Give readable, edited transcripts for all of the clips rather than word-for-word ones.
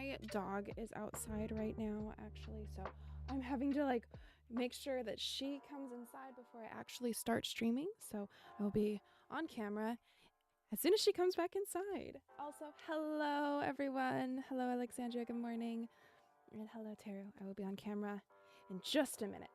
My dog is outside right now, actually, so I'm having to like make sure that she comes inside before I actually start streaming. So I'll be on camera as soon as she comes back inside. Also, hello everyone. Hello Alexandria, good morning. And hello Taro. I will be on camera in just a minute.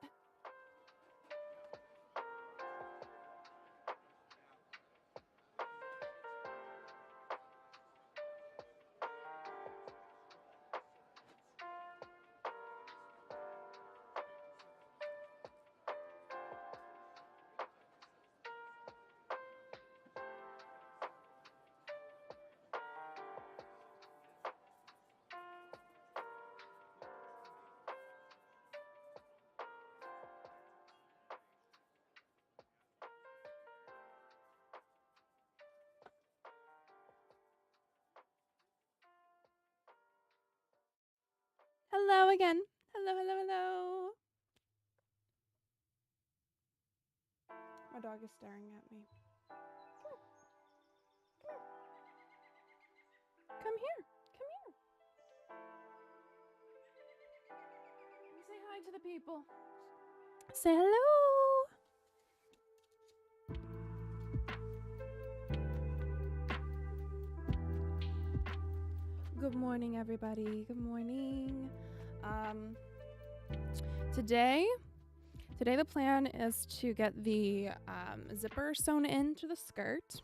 Hello again. Hello, hello, hello. My dog is staring at me. Come here. Come here. Say hi to the people. Say hello. Good morning, everybody. Good morning. Today the plan is to get the zipper sewn into the skirt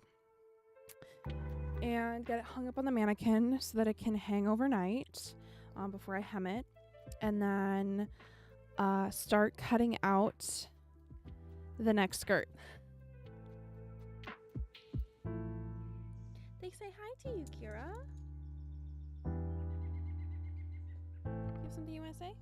and get it hung up on the mannequin so that it can hang overnight before I hem it, and then start cutting out the next skirt. They say hi to you, Kira. You have something you want to say?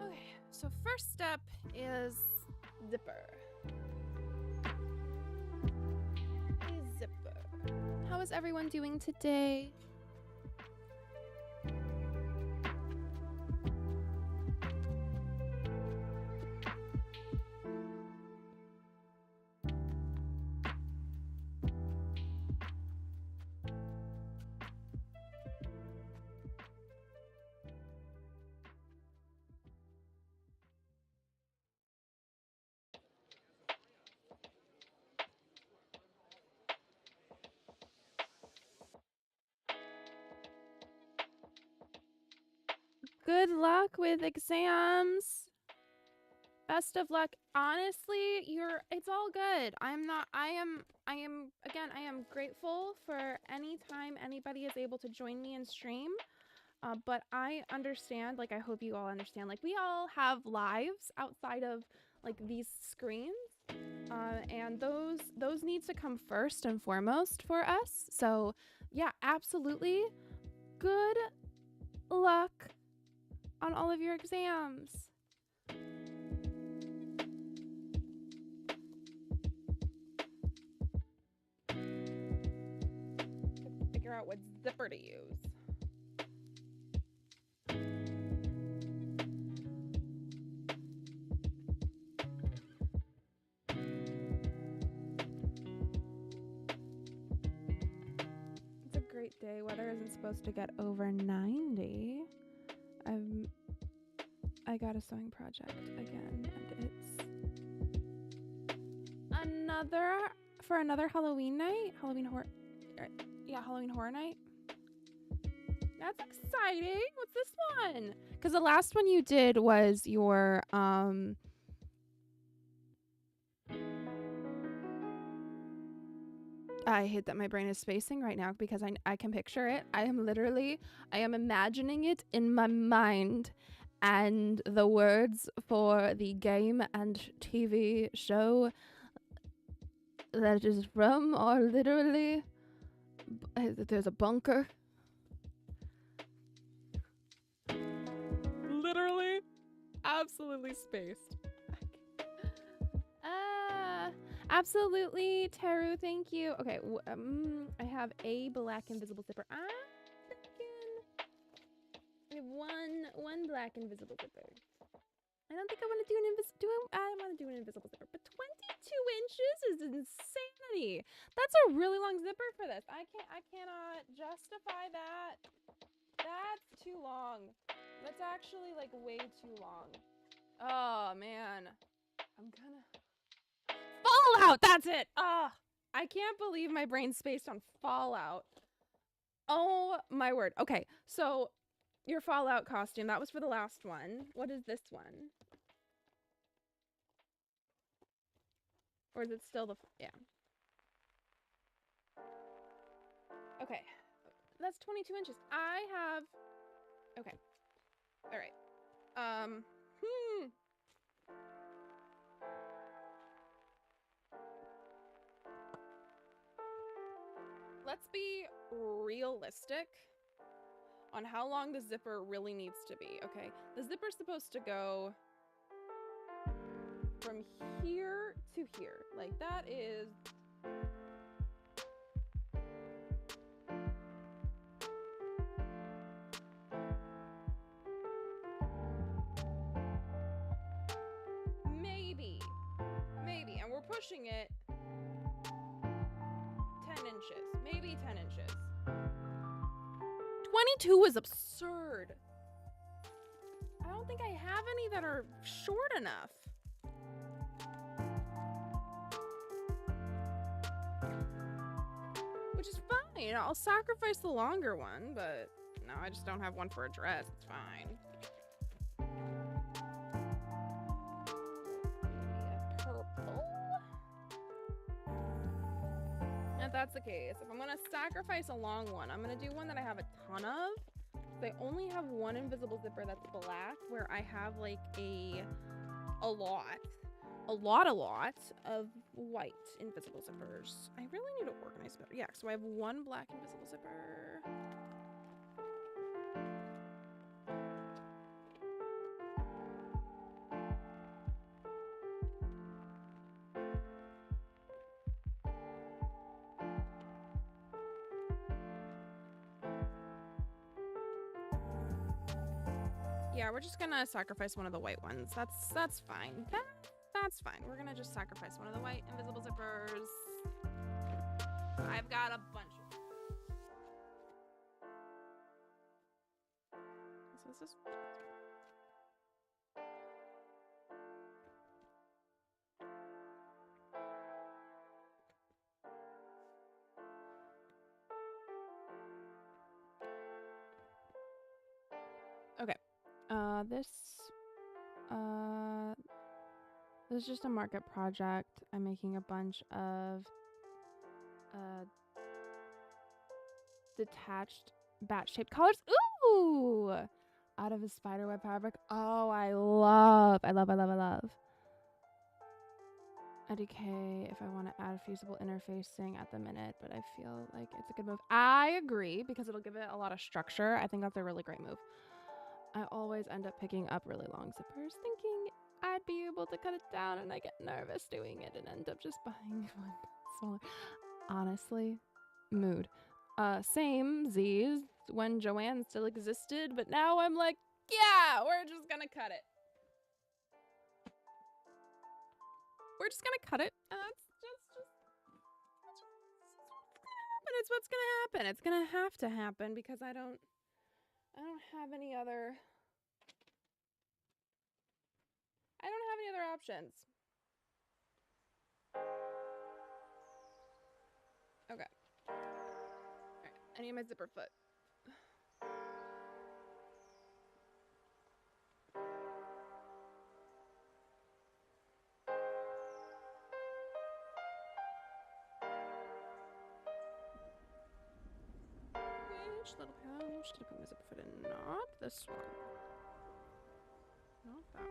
Okay, so first step is zipper. How is everyone doing today? Good luck with exams. Best of luck. Honestly, it's all good. I am grateful for any time anybody is able to join me in stream. But I understand, like, I hope you all understand, like, we all have lives outside of like these screens. And those needs to come first and foremost for us. So yeah, absolutely. Good luck on all of your exams. Figure out what zipper to use. It's a great day. Weather isn't supposed to get over 90. I got a sewing project again, and it's another Halloween night. Halloween Horror Night. That's exciting. What's this one? Because the last one you did was your I hate that my brain is spacing right now because I can picture it. I am imagining it in my mind, and the words for the game and TV show that it is from are literally there's a bunker. Literally absolutely spaced. Absolutely, Teru. Thank you. Okay, I have a black invisible zipper. I'm thinking I have one black invisible zipper. I don't think I want to do an I want to do an invisible zipper, but 22 inches is insanity. That's a really long zipper for this. I cannot justify that. That's too long. That's actually like way too long. Oh man, I'm gonna Fallout. That's it. I can't believe my brain's spaced on Fallout. Oh my word. Okay, so your Fallout costume, that was for the last one. What is this one? Or is it still the, yeah. Okay, that's 22 inches. I have, okay, all right. Let's be realistic on how long the zipper really needs to be, okay? The zipper's supposed to go from here to here. Like that is maybe, and we're pushing it 10 inches, maybe 10 inches. 22 is absurd. I don't think I have any that are short enough. Which is fine. I'll sacrifice the longer one, but no, I just don't have one for a dress. It's fine. Purple. If that's the case, if I'm gonna sacrifice a long one, I'm gonna do one that I have a ton of. I only have one invisible zipper that's black, where I have like a lot of white invisible zippers. I really need to organize better. Yeah, so I have one black invisible zipper. Yeah, we're just gonna sacrifice one of the white ones. That's fine. That's fine. We're gonna just sacrifice one of the white invisible zippers. I've got a bunch of them. So is this? Okay. This is just a market project. I'm making a bunch of detached bat-shaped collars. Ooh! Out of a spiderweb fabric. Oh, I love. IDK if I want to add fusible interfacing at the minute, but I feel like it's a good move. I agree, because it'll give it a lot of structure. I think that's a really great move. I always end up picking up really long zippers, thinking I'd be able to cut it down, and I get nervous doing it and end up just buying one smaller. Honestly, mood. Same Z's when Joanne still existed, but now I'm like, yeah, we're just gonna cut it. We're just gonna cut it, and that's it's what's gonna happen. It's gonna have to happen because I don't have any other. I don't have any other options. Okay. All right. I need my zipper foot. Which little pouch did I put my zipper foot in? Not this one. Not that one.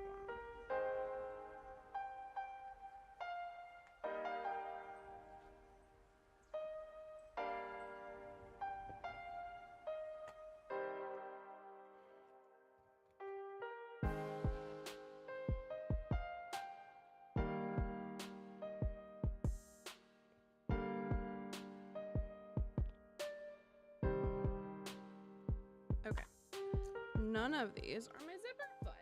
none of these are my zipper foot.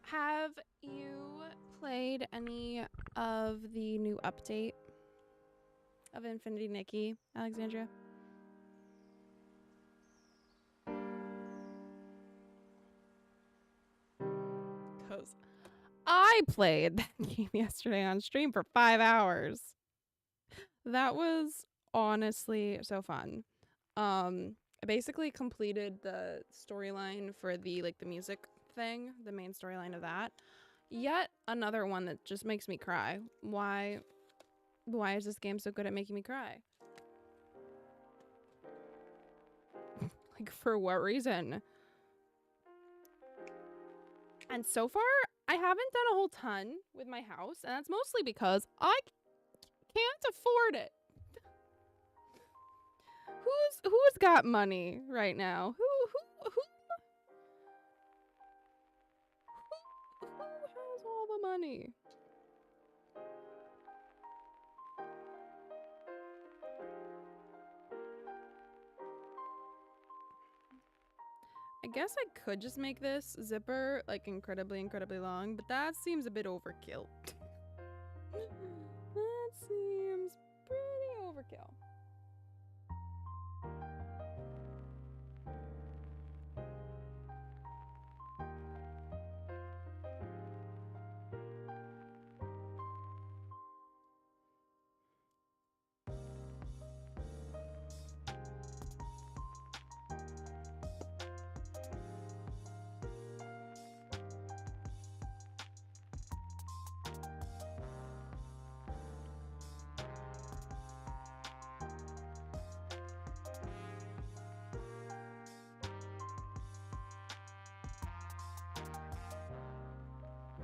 Have you played any of the new update of Infinity Nikki, Alexandria? Because I played that game yesterday on stream for 5 hours. That was honestly so fun. I basically completed the storyline for the music thing, the main storyline of that. Yet another one that just makes me cry. Why is this game so good at making me cry? Like, for what reason? And so far, I haven't done a whole ton with my house, and that's mostly because I can't afford it. Who's got money right now? Who has all the money? I guess I could just make this zipper like incredibly long, but that seems a bit overkill. That seems pretty overkill.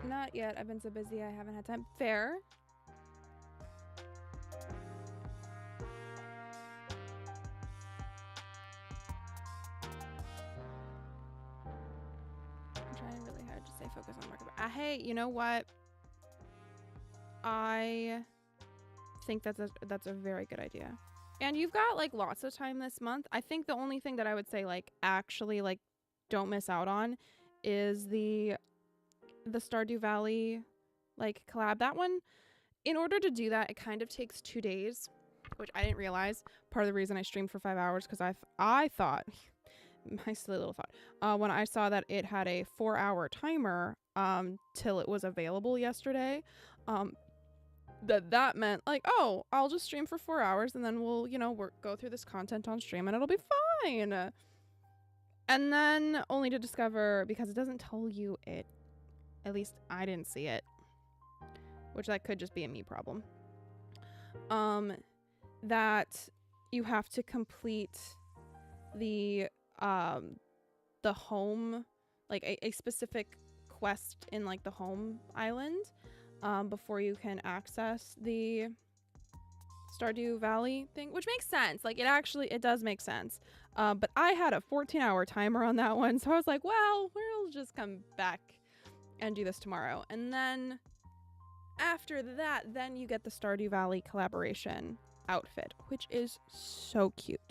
Not yet. I've been so busy I haven't had time. Fair. I'm trying really hard to stay focused on work. Hey, you know what? I think that's a very good idea. And you've got like lots of time this month. I think the only thing that I would say like actually like don't miss out on is the Stardew Valley like collab. That one, in order to do that, it kind of takes 2 days, which I didn't realize. Part of the reason I streamed for 5 hours because I thought my silly little thought when I saw that it had a 4-hour timer till it was available yesterday, that meant like, oh, I'll just stream for 4 hours and then we'll go through this content on stream and it'll be fine. And then only to discover, because it doesn't tell you it, at least I didn't see it, which that could just be a me problem, that you have to complete the home, like a specific quest in like the home island, before you can access the Stardew Valley thing, which makes sense. Like it does make sense. But I had a 14-hour timer on that one, so I was like, well, we'll just come back and do this tomorrow. And then after that, then you get the Stardew Valley collaboration outfit, which is so cute.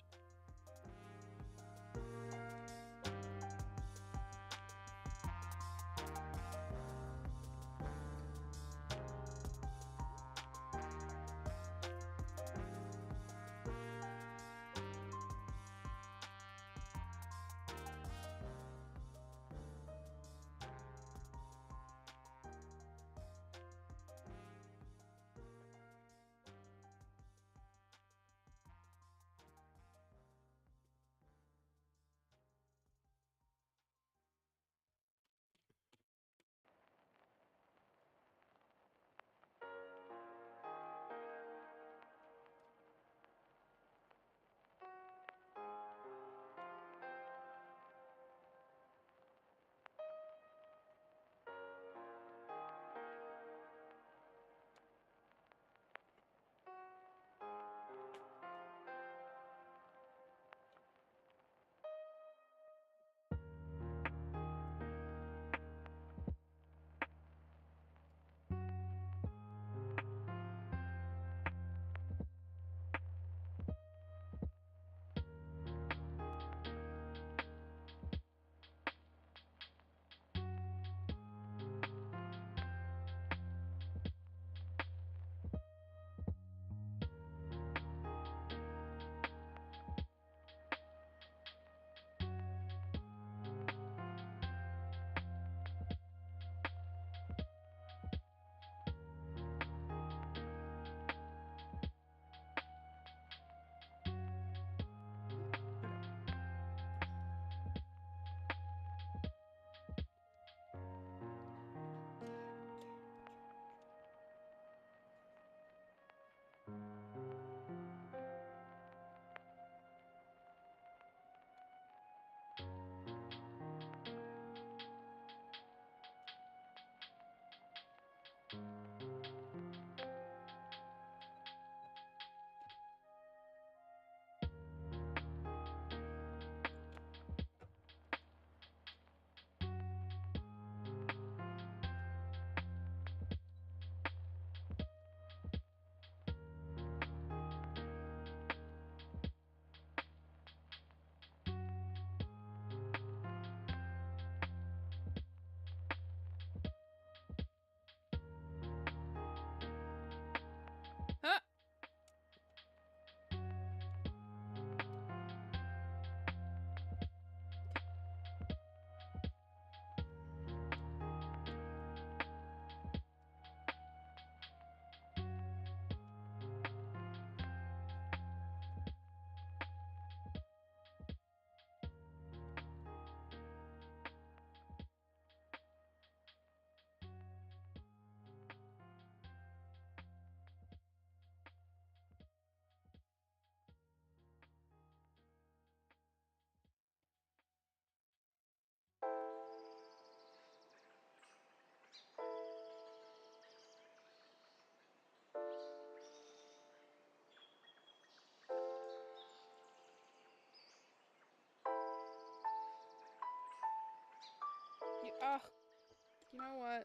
You know what?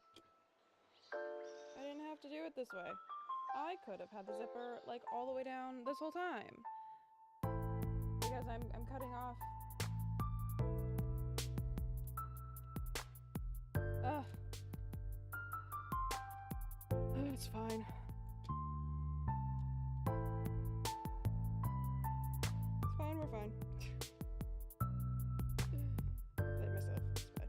I didn't have to do it this way. I could have had the zipper like all the way down this whole time. Because I'm cutting off. Ugh. It's fine. It's fine, we're fine. Played myself. It's fine.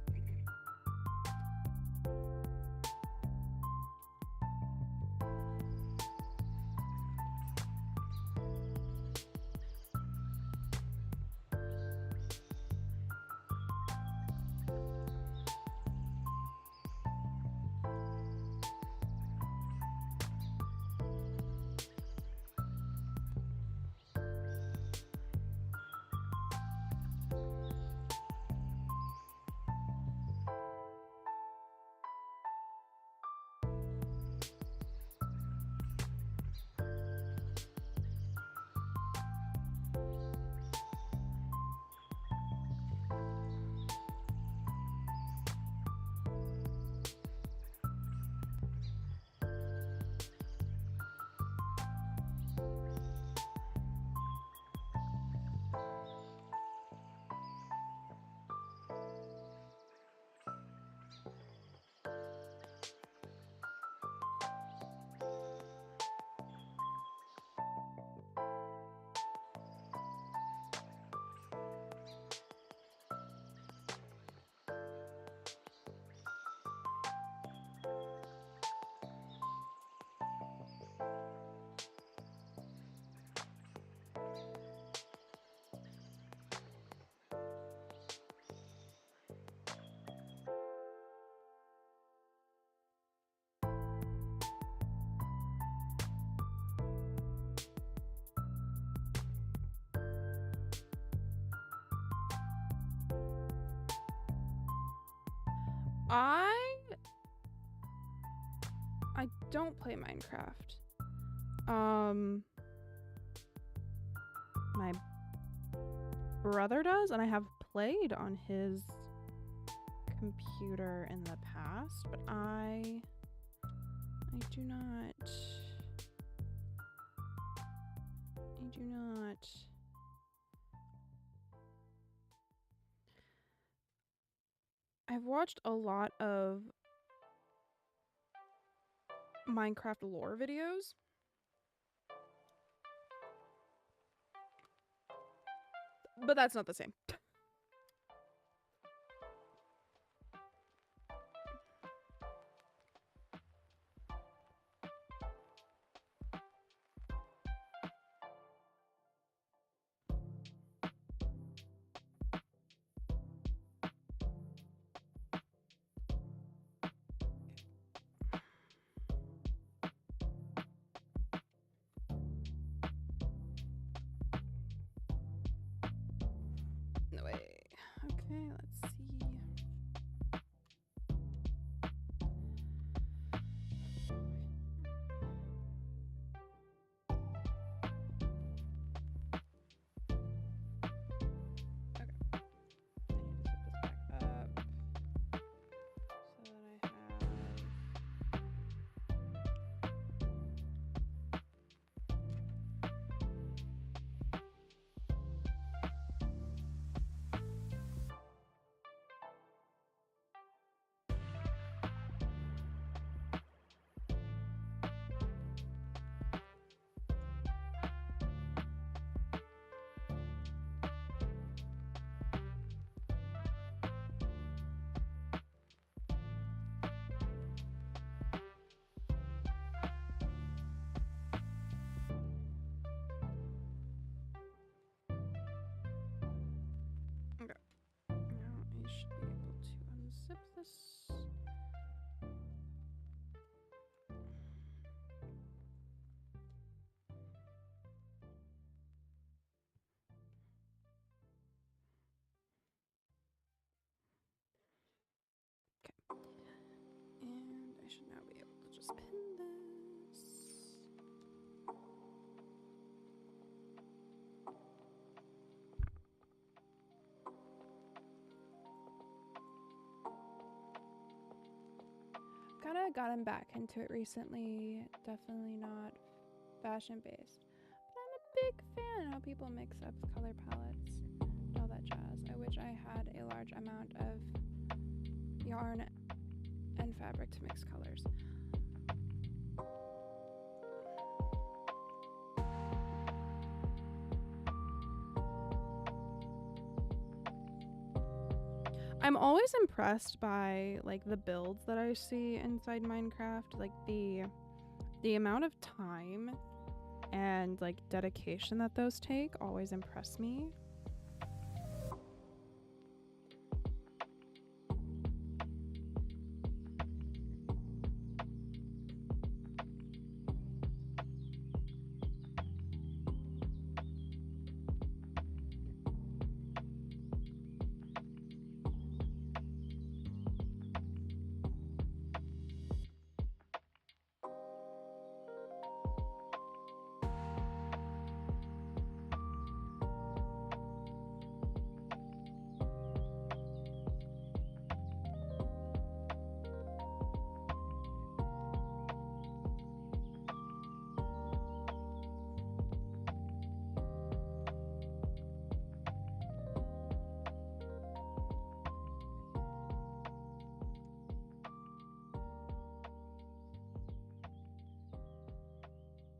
I don't play Minecraft. My brother does, and I have played on his computer in the past, but I do not. I've watched a lot of Minecraft lore videos. But that's not the same. No, of gotten back into it recently. Definitely not fashion based. But I'm a big fan of how people mix up color palettes and all that jazz. I wish I had a large amount of yarn and fabric to mix colors. I'm always impressed by like the builds that I see inside Minecraft, like the amount of time and like dedication that those take always impress me.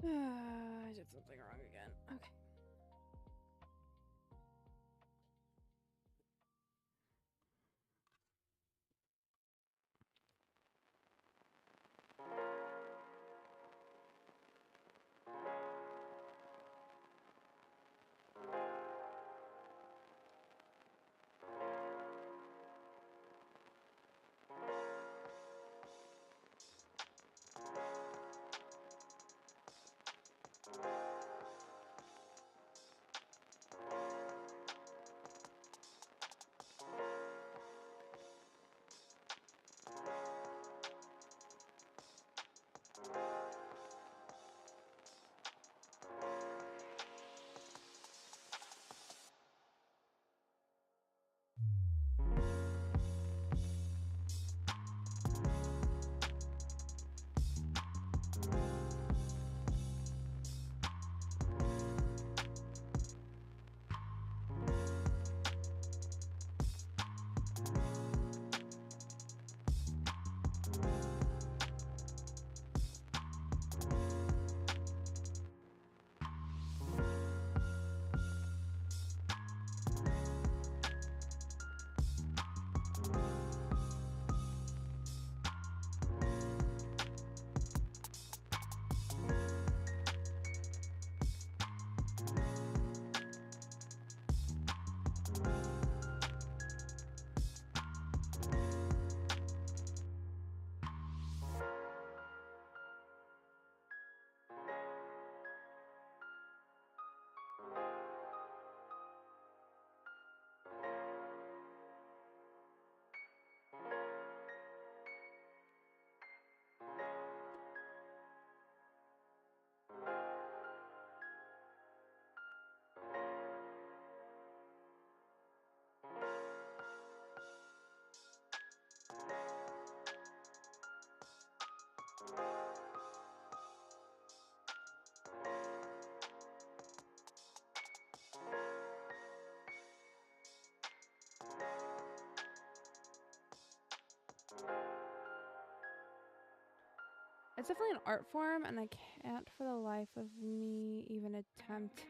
I did something wrong again. Okay. It's definitely an art form, and I can't for the life of me even attempt.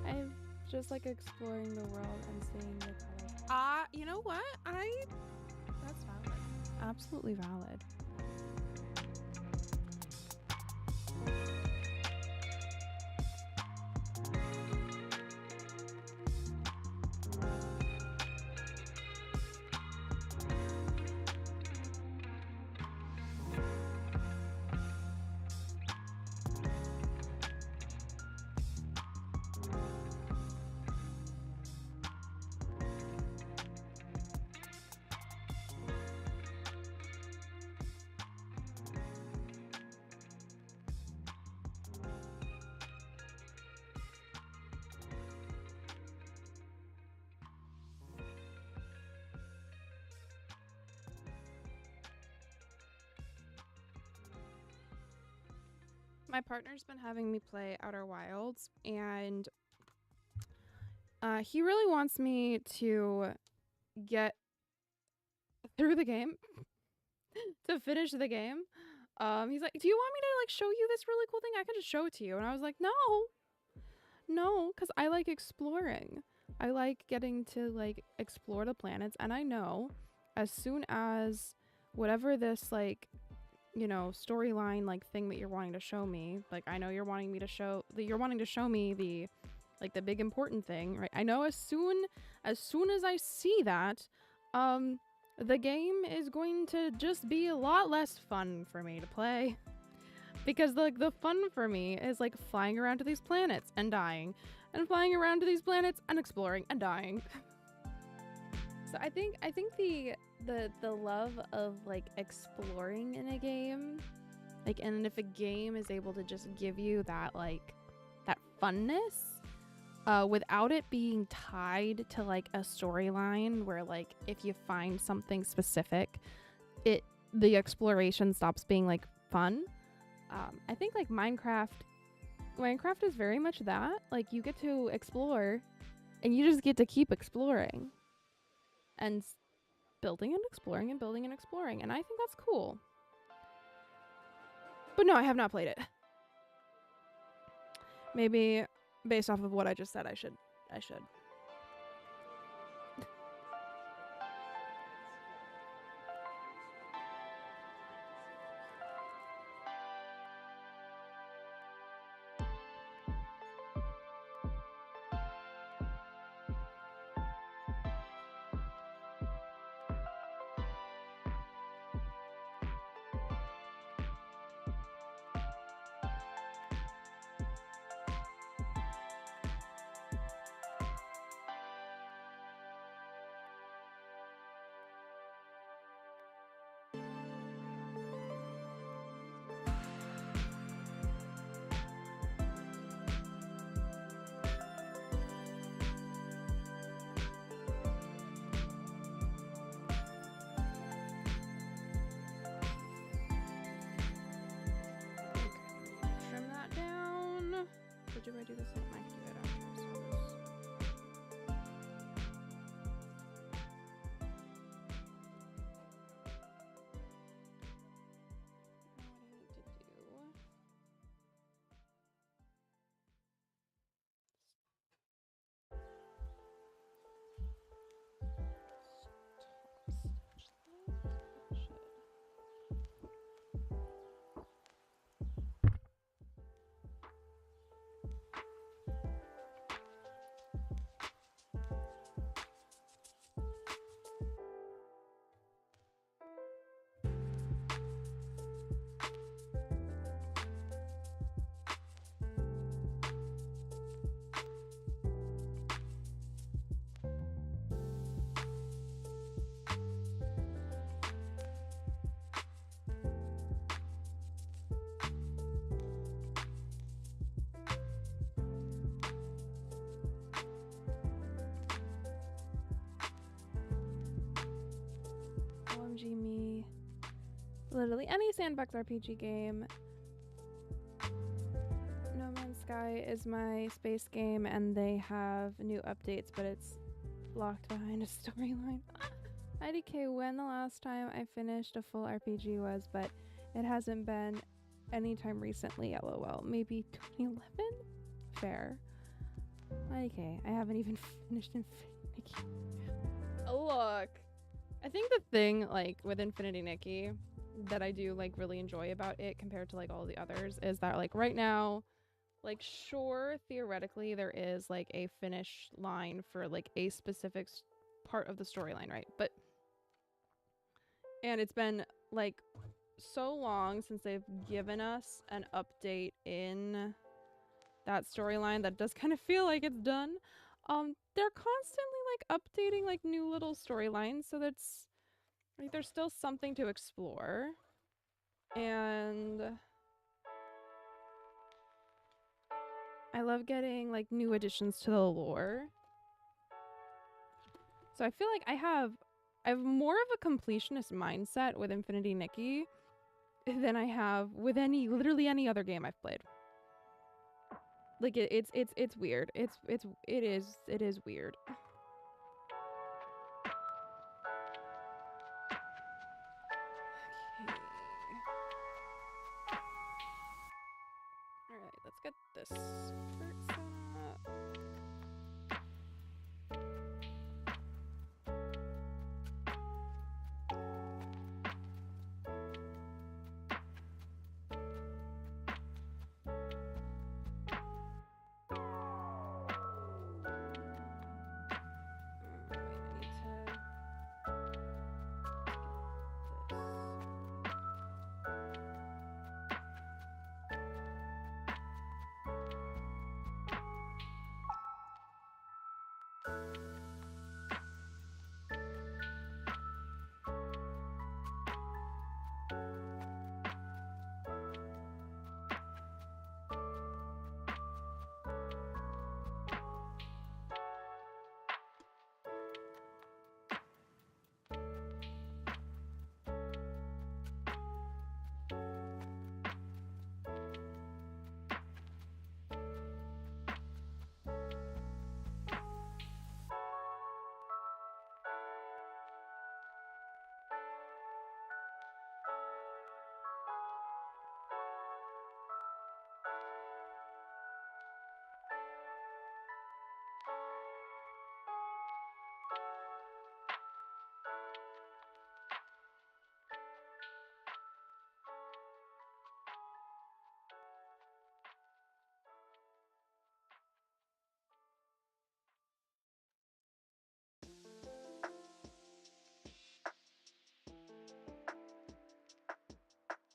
I'm just like exploring the world and seeing the colors. You know what? That's valid. Absolutely valid. My partner's been having me play Outer Wilds, and he really wants me to get through the game, to finish the game. He's like, do you want me to like show you this really cool thing? I can just show it to you. And I was like, no, because I like exploring. I like getting to like explore the planets, and I know as soon as whatever this like, you know, storyline like thing that you're wanting to show me, like I know you're wanting to show me the like the big important thing, right? I know as soon as I see that, the game is going to just be a lot less fun for me to play. Because like the fun for me is like flying around to these planets and dying, and flying around to these planets and exploring and dying. So I think the love of like exploring in a game, like, and if a game is able to just give you that like that funness, without it being tied to like a storyline where like if you find something specific, the exploration stops being like fun. I think like Minecraft is very much that. Like you get to explore and you just get to keep exploring and building and exploring and building and exploring. And I think that's cool. But no, I have not played it. Maybe based off of what I just said, I should. Do I do this? I might do it after I start this. OMG me. Literally any sandbox RPG game. No Man's Sky is my space game, and they have new updates, but it's locked behind a storyline. IDK, when the last time I finished a full RPG was, but it hasn't been anytime recently, lol. Maybe 2011? Fair. IDK, I haven't even finished Infinity Nikki. Look, I think the thing, like, with Infinity Nikki that I do, like, really enjoy about it compared to, like, all the others is that, like, right now, like, sure, theoretically, there is, like, a finish line for, like, a specific part of the storyline, right? But, and it's been, like, so long since they've given us an update in that storyline that does kind of feel like it's done. They're constantly, like, updating, like, new little storylines, so that's, like, there's still something to explore. And I love getting, like, new additions to the lore. So I feel like I have more of a completionist mindset with Infinity Nikki than I have with literally any other game I've played. Like it's weird. It is weird. Okay. All right, let's get this skirt set up.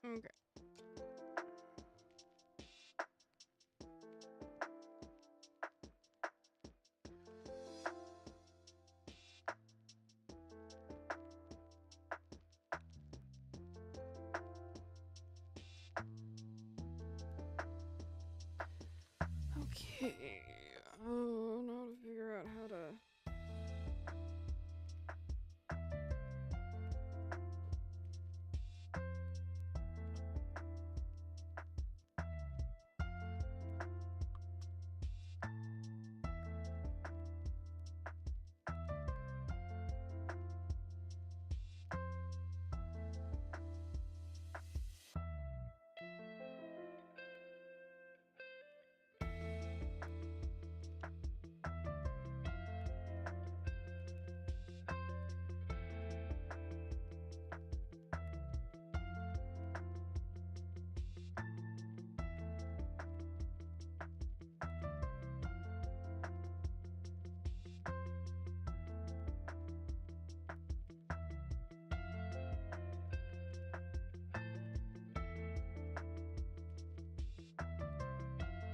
Okay. Okay. Oh, now to figure out how to.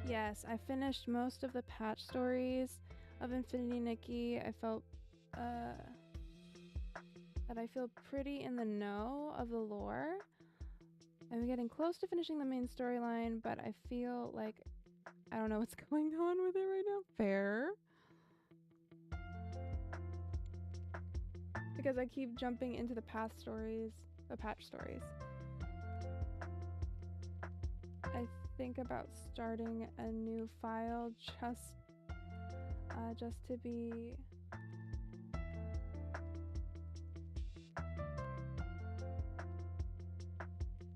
Yes, I finished most of the patch stories of Infinity Nikki. I felt that I feel pretty in the know of the lore. I'm getting close to finishing the main storyline, but I feel like I don't know what's going on with it right now. Fair. Because I keep jumping into the patch stories. I think about starting a new file just to be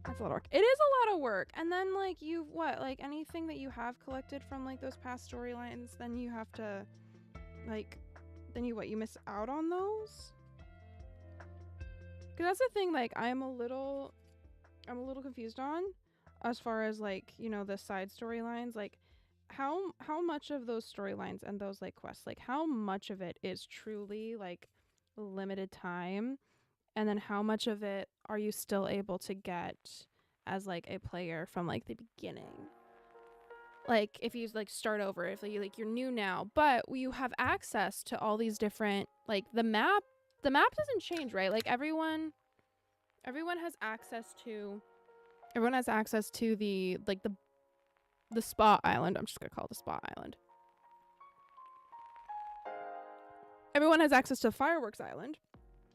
that's a lot of work. It is a lot of work. And then like like anything that you have collected from like those past storylines, then you have to like you miss out on those? Because that's the thing, like I'm a little confused on as far as like, you know, the side storylines, like how much of those storylines and those like quests, like how much of it is truly like limited time, and then how much of it are you still able to get as like a player from like the beginning? Like if you like start over, if you're new now, but you have access to all these different, like the map doesn't change, right? Like everyone has access to the like the spa island. I'm just gonna call it the spa island. Everyone has access to Fireworks Island.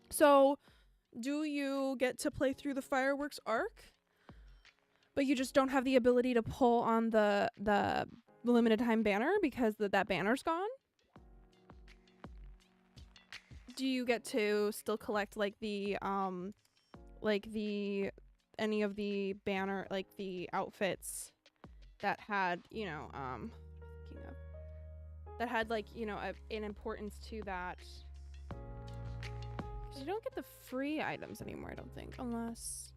So do you get to play through the Fireworks arc? But you just don't have the ability to pull on the limited time banner because that banner's gone? Do you get to still collect like the any of the banner, like the outfits that had, you know, thinking of, that had like, you know, an importance to that? Because you don't get the free items anymore, I don't think, unless...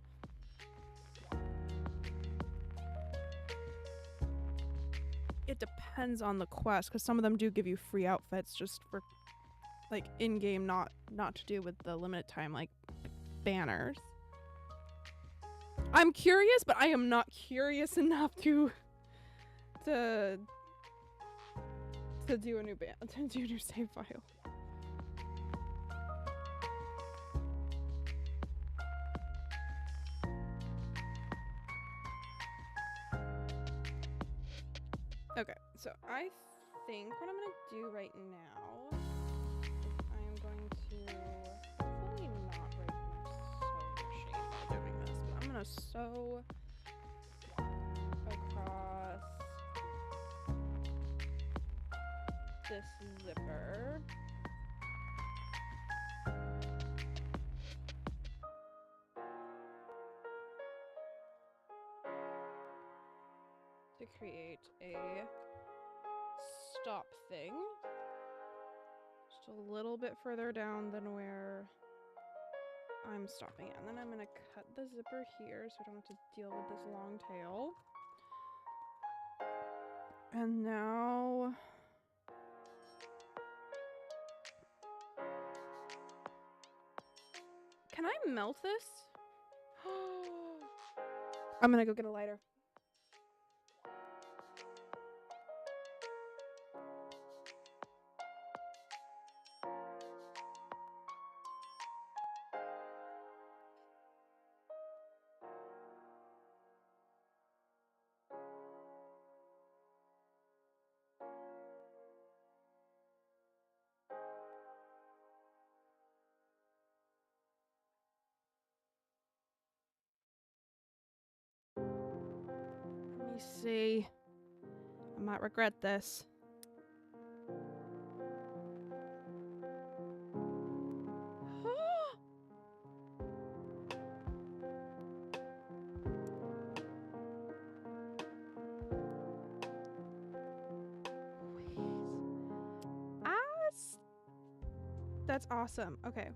It depends on the quest, because some of them do give you free outfits just for, like, in-game, not to do with the limited time, like, banners. I'm curious, but I am not curious enough to do a new to do a new save file. Okay, so I think what I'm gonna do right now is I am going to hopefully not break my sewing machine while doing this, but I'm gonna sew across this zipper. To create a stop thing. Just a little bit further down than where I'm stopping it. And then I'm gonna cut the zipper here so I don't have to deal with this long tail. And now... Can I melt this? I'm gonna go get a lighter. Let me see. I might regret this. That's awesome. Okay.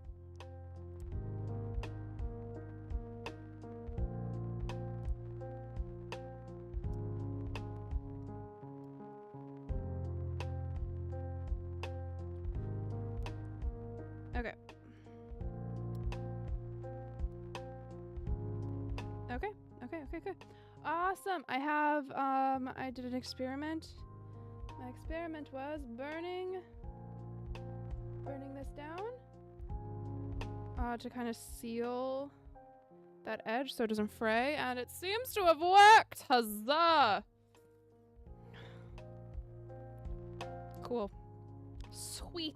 Okay. Okay. Okay. Okay. Good. Awesome. I have I did an experiment. My experiment was burning this down to kind of seal that edge so it doesn't fray, and it seems to have worked. Huzzah! Cool. Sweet.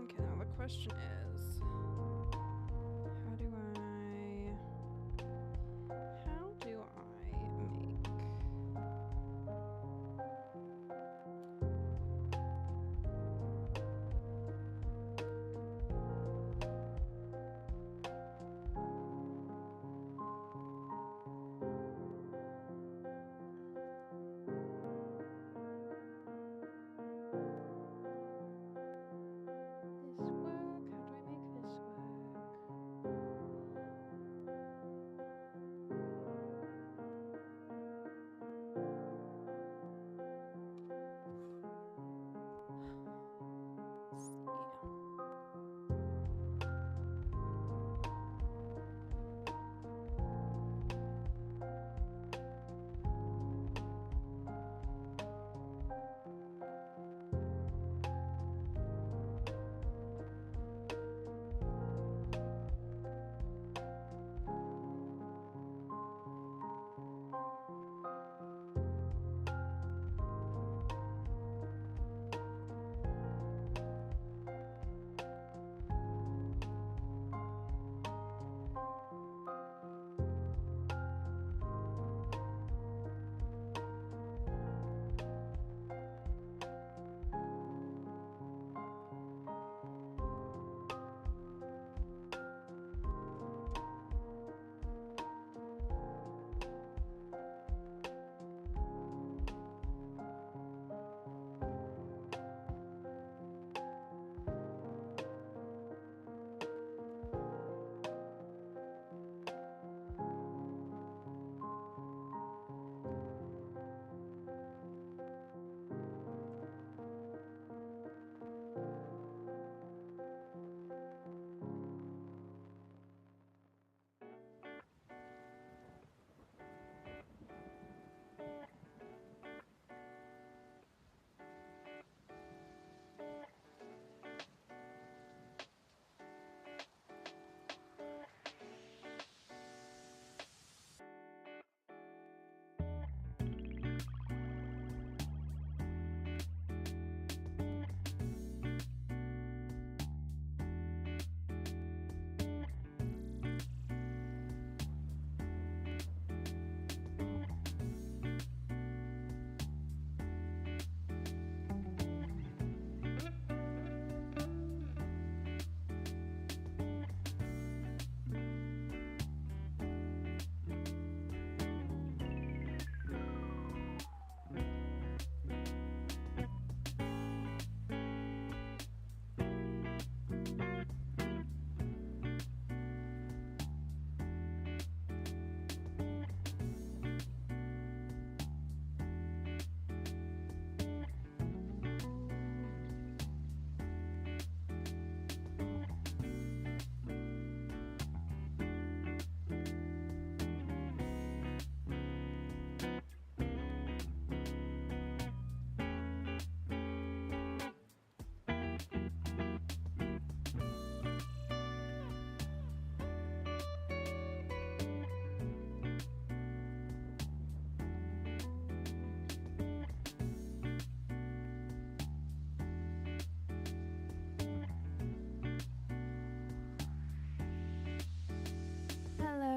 Okay, now the question is, how do I make... this work? How do I make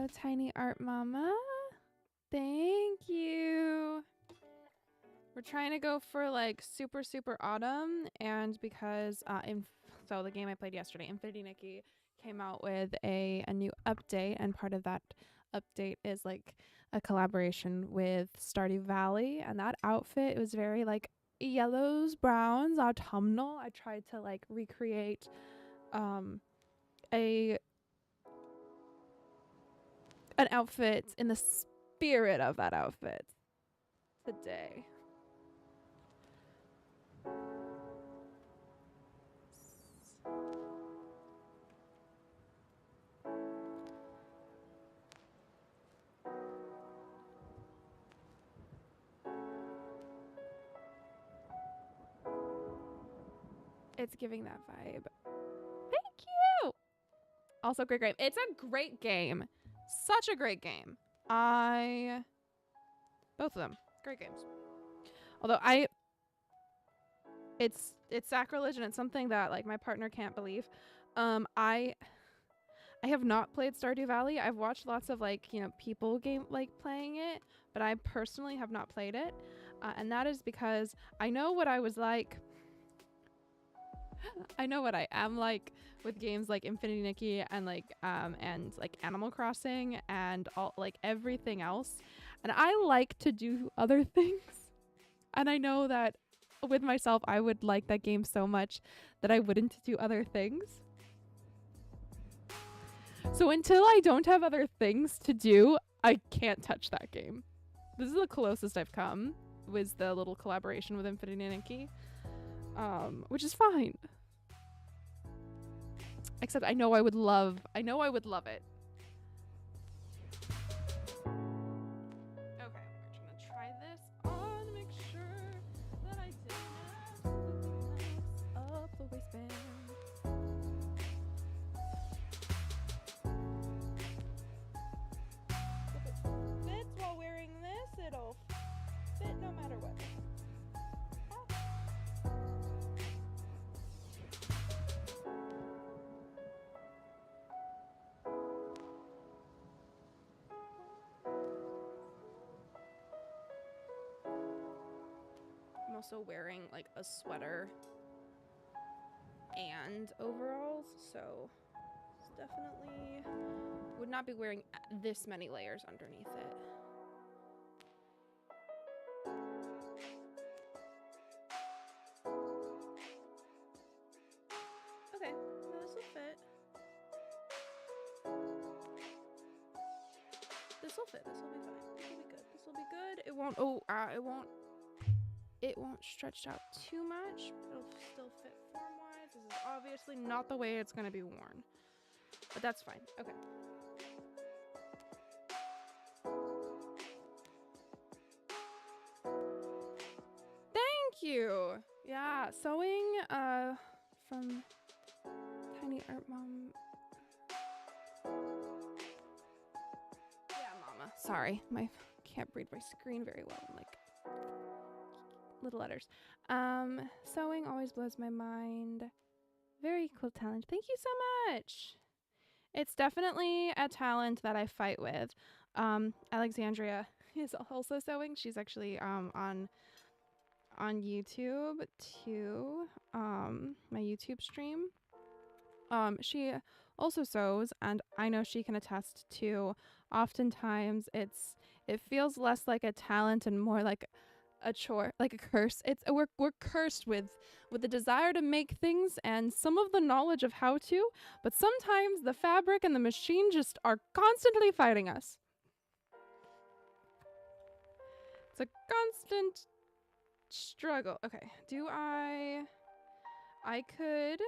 Tiny Art Mama. Thank you. We're trying to go for like super, super autumn. And because, so the game I played yesterday, Infinity Nikki, came out with a new update. And part of that update is like a collaboration with Stardew Valley. And that outfit, it was very like yellows, browns, autumnal. I tried to like recreate an outfit in the spirit of that outfit today. It's giving that vibe. Thank you. Also, great game. It's a great game. Such a great game. Both of them, great games. Although it's sacrilege and it's something that like my partner can't believe. I have not played Stardew Valley. I've watched lots of like, you know, people playing it, but I personally have not played it. And that is because I know what I was like. I know what I am like with games like Infinity Nikki and like Animal Crossing and all like everything else. And I like to do other things. And I know that with myself I would like that game so much that I wouldn't do other things. So until I don't have other things to do, I can't touch that game. This is the closest I've come with the little collaboration with Infinity Nikki. Which is fine. Except I know I would love it. Okay, we're gonna try this on, make sure that I didn't mess up the waistband. If it fits while wearing this, it'll fit no matter what. I'm also wearing like a sweater and overalls, so it's definitely would not be wearing this many layers underneath it. Okay, no, this will fit. This will fit. This will be fine. This will be good. This will be good. It won't. Oh, it won't stretch out too much. It'll still fit form-wise. This is obviously not the way it's gonna be worn, but that's fine. Okay. Thank you. Yeah, sewing from Tiny Art Mom. Yeah, Mama. Sorry, can't read my screen very well. I'm like little letters. Sewing always blows my mind. Very cool talent. Thank you so much. It's definitely a talent that I fight with. Alexandria is also sewing. She's actually on YouTube too. My YouTube stream. She also sews, and I know she can attest to oftentimes it feels less like a talent and more like a chore, like a curse. We're cursed with the desire to make things and some of the knowledge of how to, but sometimes the fabric and the machine just are constantly fighting us. It's a constant struggle. Okay, I could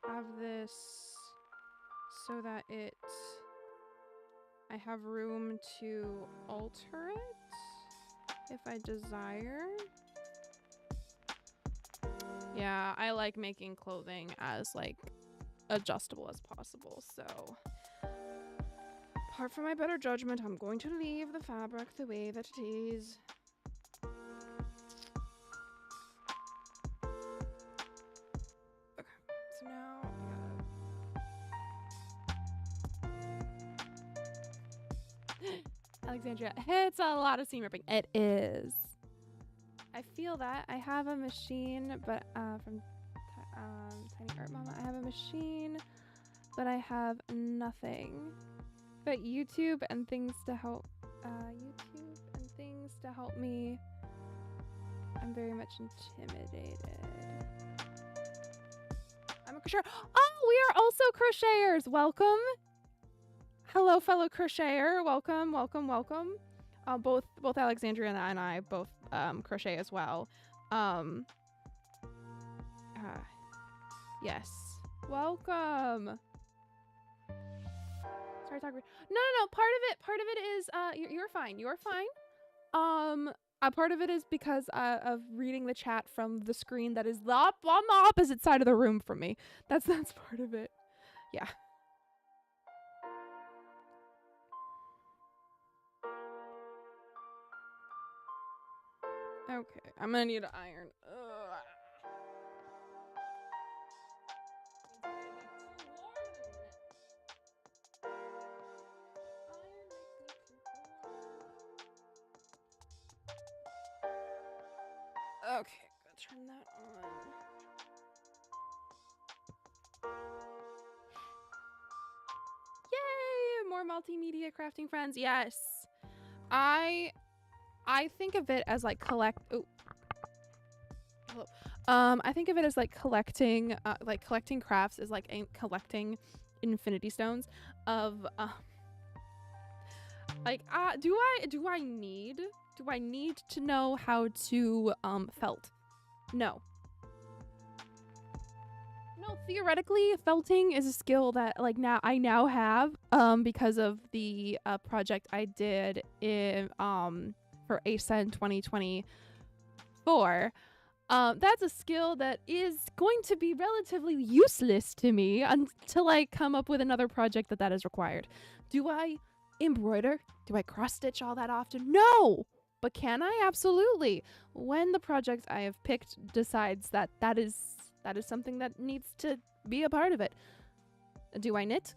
have this so that I have room to alter it if I desire. Yeah, I like making clothing as like adjustable as possible, so apart from my better judgment, I'm going to leave the fabric the way that it is. Okay, so now I gotta Alexandria. It's a lot of seam ripping. It is. I feel that. I have a machine, but from Tiny Art Mama, I have a machine, but I have nothing. But YouTube and things to help. Me. I'm very much intimidated. I'm a crocheter. Oh, we are also crocheters. Welcome. Hello, fellow crocheter. Welcome, welcome, welcome. Both Alexandria and I both crochet as well. Yes. Welcome. Sorry, talk. No. Part of it is you're fine. You're fine. Part of it is because of reading the chat from the screen that is on the opposite side of the room from me. That's part of it. Yeah. Okay, I'm gonna need an iron. Ugh. Okay, gotta turn that on. Yay! More multimedia crafting friends. Yes. I think of it as like I think of it as like collecting crafts is like collecting infinity stones of do I need to know how to felt? No, theoretically felting is a skill that like I now have because of the project I did in for ASA in 2024. That's a skill that is going to be relatively useless to me until I come up with another project that is required. Do I embroider? Do I cross stitch all that often? No! But can I? Absolutely. When the project I have picked decides that is something that needs to be a part of it. Do I knit?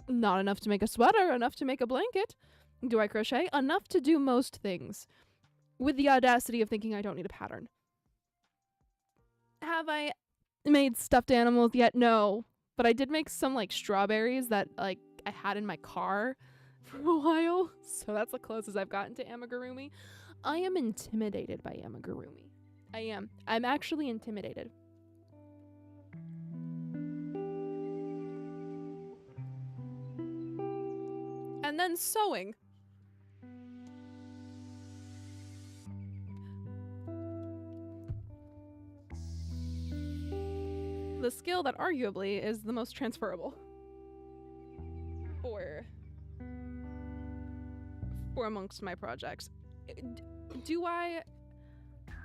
Not enough to make a sweater, enough to make a blanket. Do I crochet? Enough to do most things. With the audacity of thinking I don't need a pattern. Have I made stuffed animals yet? No. But I did make some like strawberries that like I had in my car for a while. So that's the closest I've gotten to amigurumi. I am intimidated by amigurumi. I am. I'm actually intimidated. And then sewing. The skill that arguably is the most transferable for amongst my projects.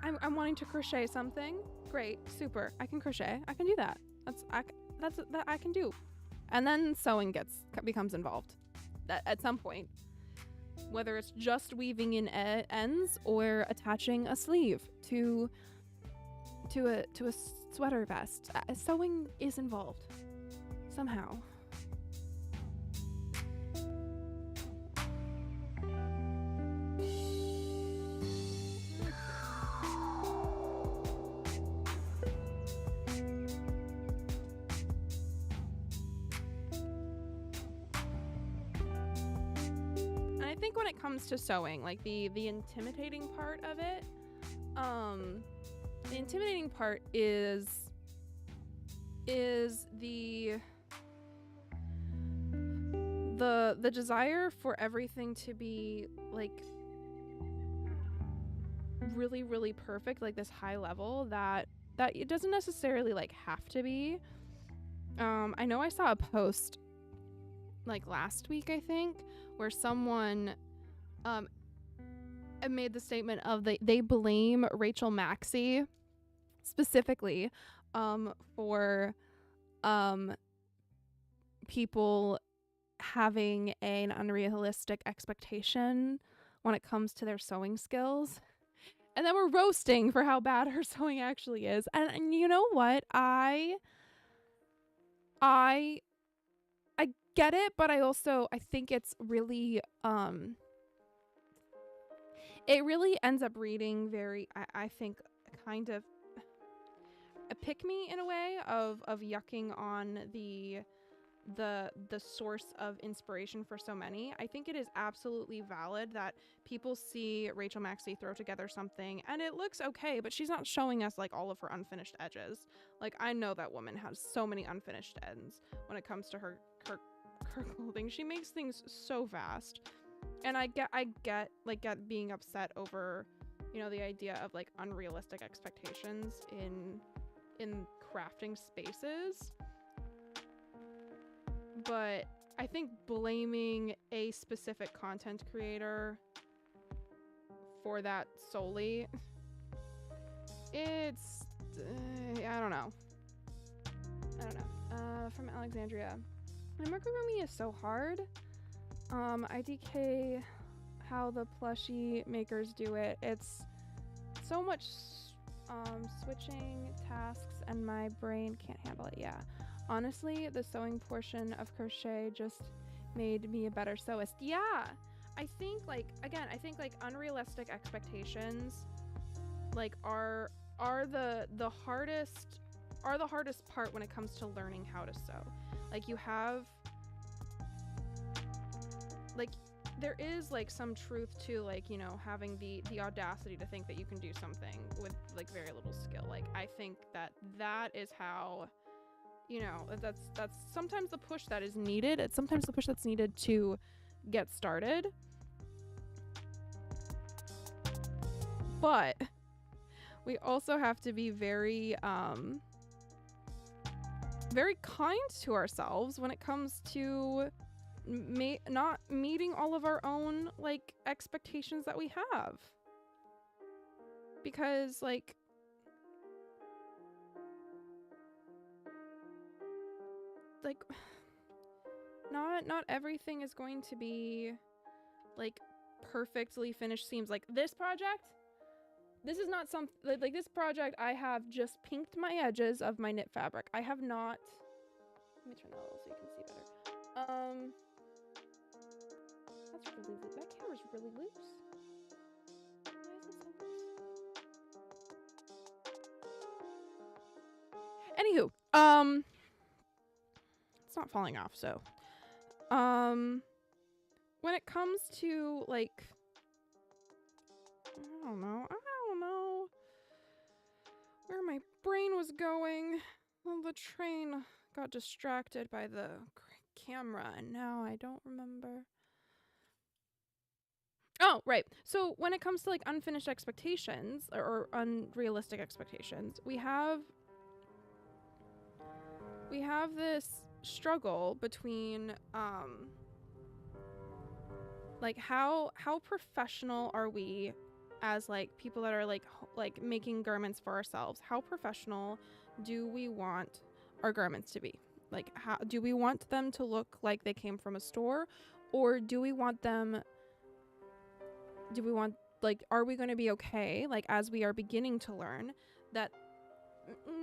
I'm wanting to crochet something. Great, super. I can crochet. I can do that. That I can do. And then sewing becomes involved at some point. Whether it's just weaving in ends or attaching a sleeve to a sweater vest. Sewing is involved somehow. And I think when it comes to sewing, like the intimidating part of it, the intimidating part is the desire for everything to be like really, really perfect, like this high level that it doesn't necessarily like have to be. I know I saw a post like last week, I think, where someone made the statement of they blame Rachel Maxey specifically for people having an unrealistic expectation when it comes to their sewing skills, and then we're roasting for how bad her sewing actually is. And you know what, I get it, but I think it's really it really ends up reading very, I think, kind of a pick me in a way of yucking on the source of inspiration for so many. I think it is absolutely valid that people see Rachel Maxey throw together something and it looks okay, but she's not showing us like all of her unfinished edges. Like, I know that woman has so many unfinished ends when it comes to her clothing. She makes things so fast. And I get being upset over, you know, the idea of like unrealistic expectations in crafting spaces. But I think blaming a specific content creator for that solely, it's I don't know. From Alexandria, amigurumi is so hard. IDK how the plushie makers do it. It's so much switching tasks and my brain can't handle it. Yeah. Honestly, the sewing portion of crochet just made me a better sewist. Yeah. I think like unrealistic expectations like are the hardest part when it comes to learning how to sew. Like, you have like there is like some truth to like, you know, having the audacity to think that you can do something with like very little skill. Like, I think that is how, you know, that's sometimes the push that is needed. It's sometimes the push that's needed to get started. But we also have to be very very kind to ourselves when it comes to not meeting all of our own like expectations that we have, because like not everything is going to be like perfectly finished seams. Like this is not some like this project. I have just pinked my edges of my knit fabric. I have not. Let me turn that a little so you can see better. That's really loose. That camera's really loose. Why is it so loose? Anywho, it's not falling off. So, when it comes to like, I don't know where my brain was going. Well, the train got distracted by the camera, and now I don't remember. Oh, right. So when it comes to like unfinished expectations or unrealistic expectations, we have this struggle between like how professional are we as like people that are like making garments for ourselves? How professional do we want our garments to be? Like, how do we want them to look like they came from a store, or do we want like, are we going to be okay, like, as we are beginning to learn, that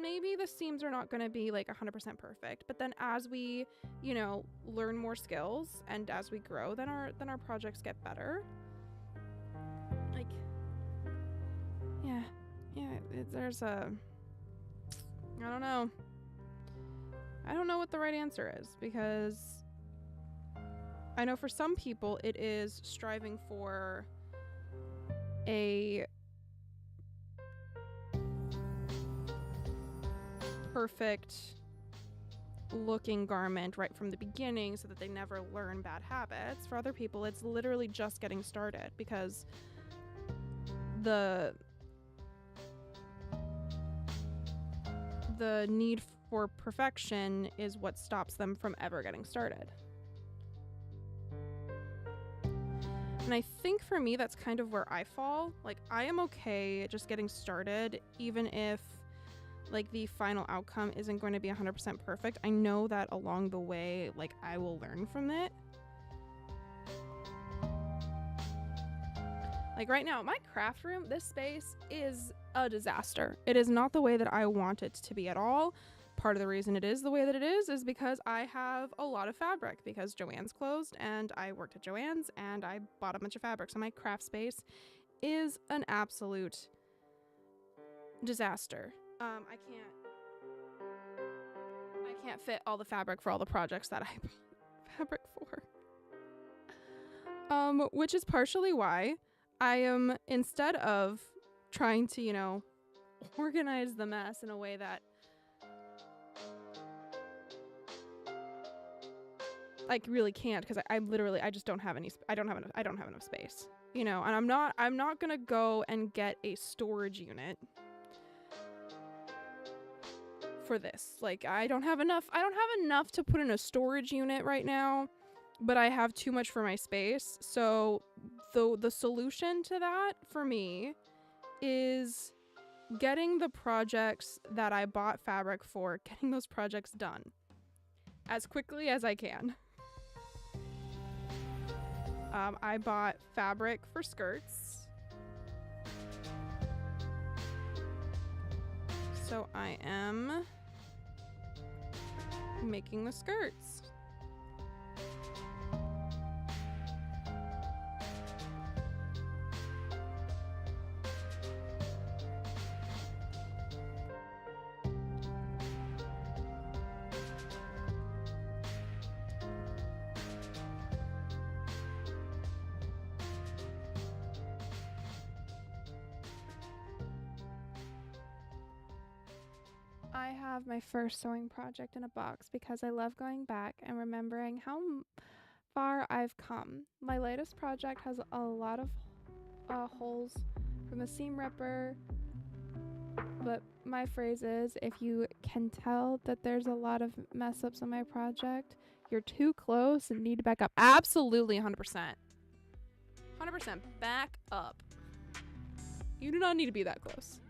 maybe the seams are not going to be like 100% perfect, but then as we, you know, learn more skills and as we grow, then our projects get better. Like, yeah, there's a, I don't know what the right answer is, because I know for some people it is striving for a perfect looking garment right from the beginning so that they never learn bad habits. For other people, it's literally just getting started, because the need for perfection is what stops them from ever getting started. And I think for me, that's kind of where I fall. Like, I am okay just getting started, even if like the final outcome isn't going to be 100% perfect. I know that along the way, like, I will learn from it. Like right now, my craft room, this space is a disaster. It is not the way that I want it to be at all. Part of the reason it is the way that it is because I have a lot of fabric, because Joann's closed and I worked at Joann's and I bought a bunch of fabric. So my craft space is an absolute disaster. I can't fit all the fabric for all the projects that I bought fabric for. Which is partially why I am, instead of trying to, you know, organize the mess in a way that I really can't, because I literally, I just don't have any, I don't have enough space, you know, and I'm not gonna go and get a storage unit for this. Like, I don't have enough to put in a storage unit right now, but I have too much for my space. So the solution to that for me is getting the projects that I bought fabric for, getting those projects done as quickly as I can. I bought fabric for skirts. So I am making the skirts. I have my first sewing project in a box because I love going back and remembering how far I've come. My latest project has a lot of holes from the seam ripper, but my phrase is, if you can tell that there's a lot of mess ups on my project, you're too close and need to back up. Absolutely, 100%. 100% back up. You do not need to be that close.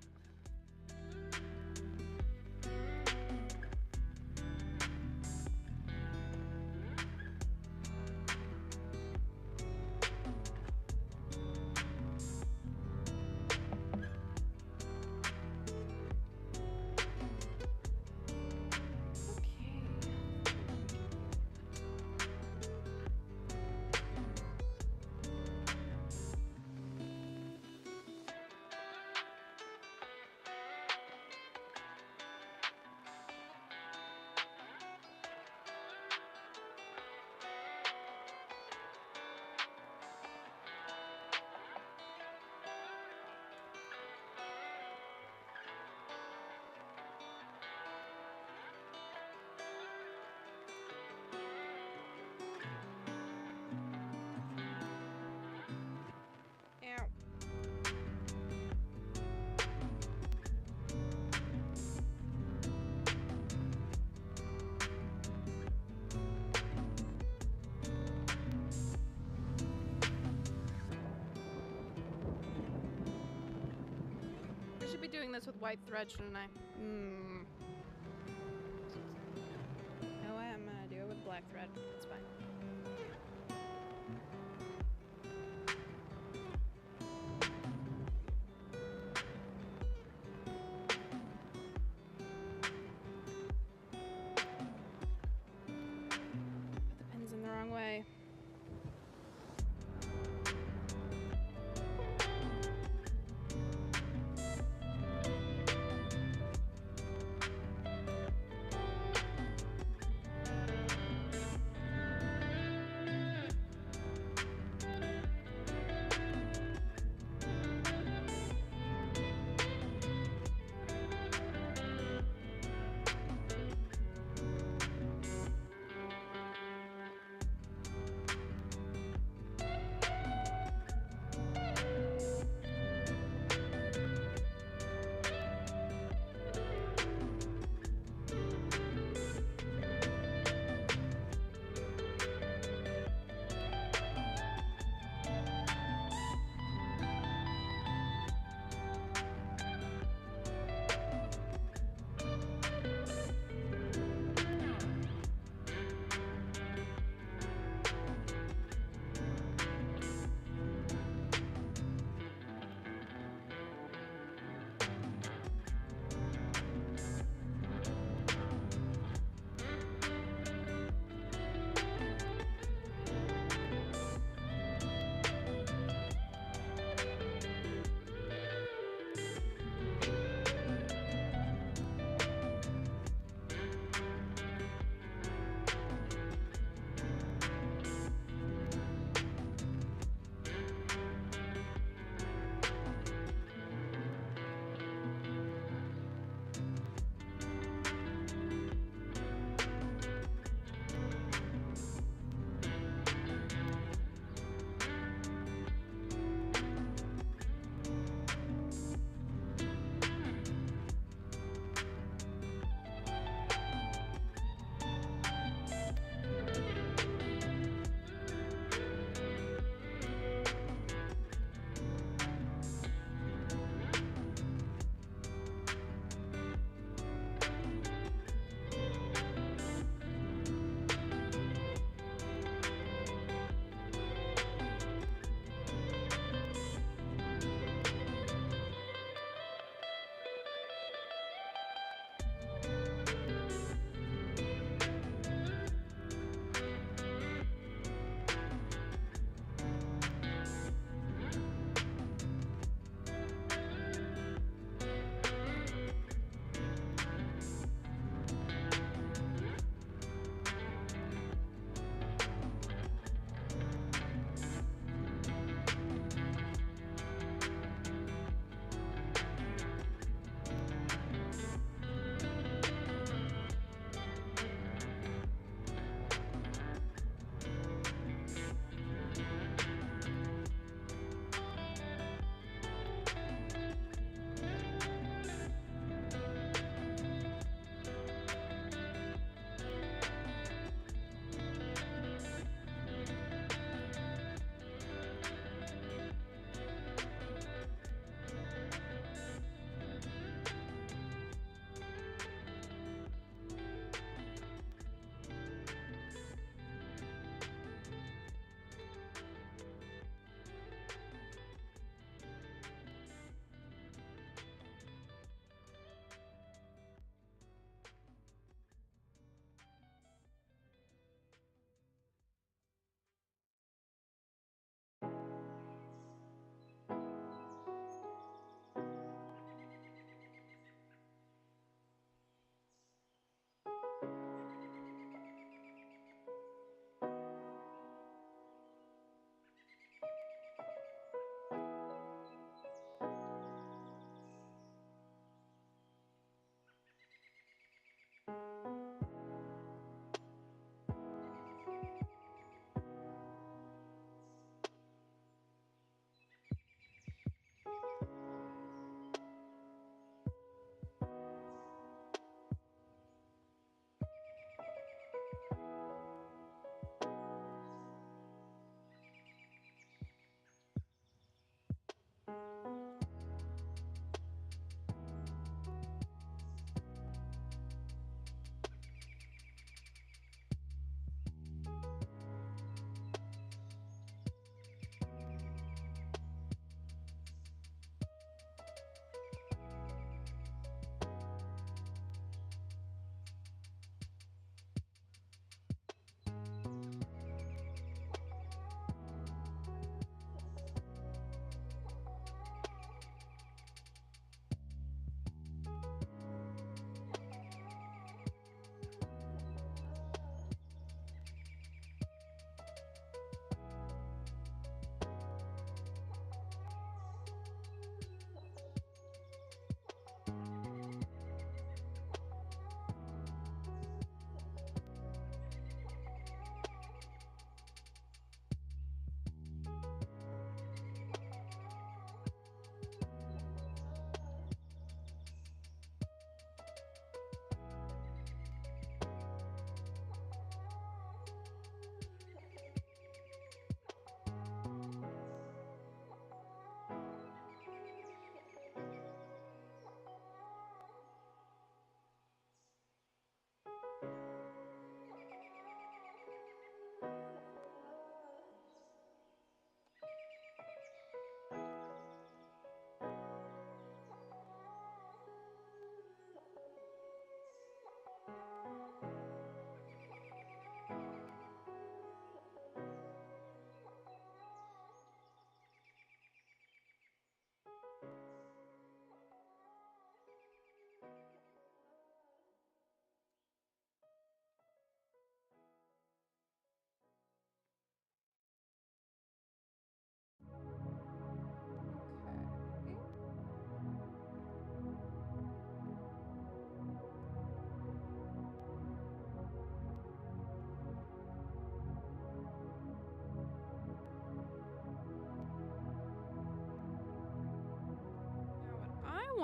Doing this with white thread, shouldn't I? No, I'm gonna do it with black thread. It's fine. Put the pins in the wrong way.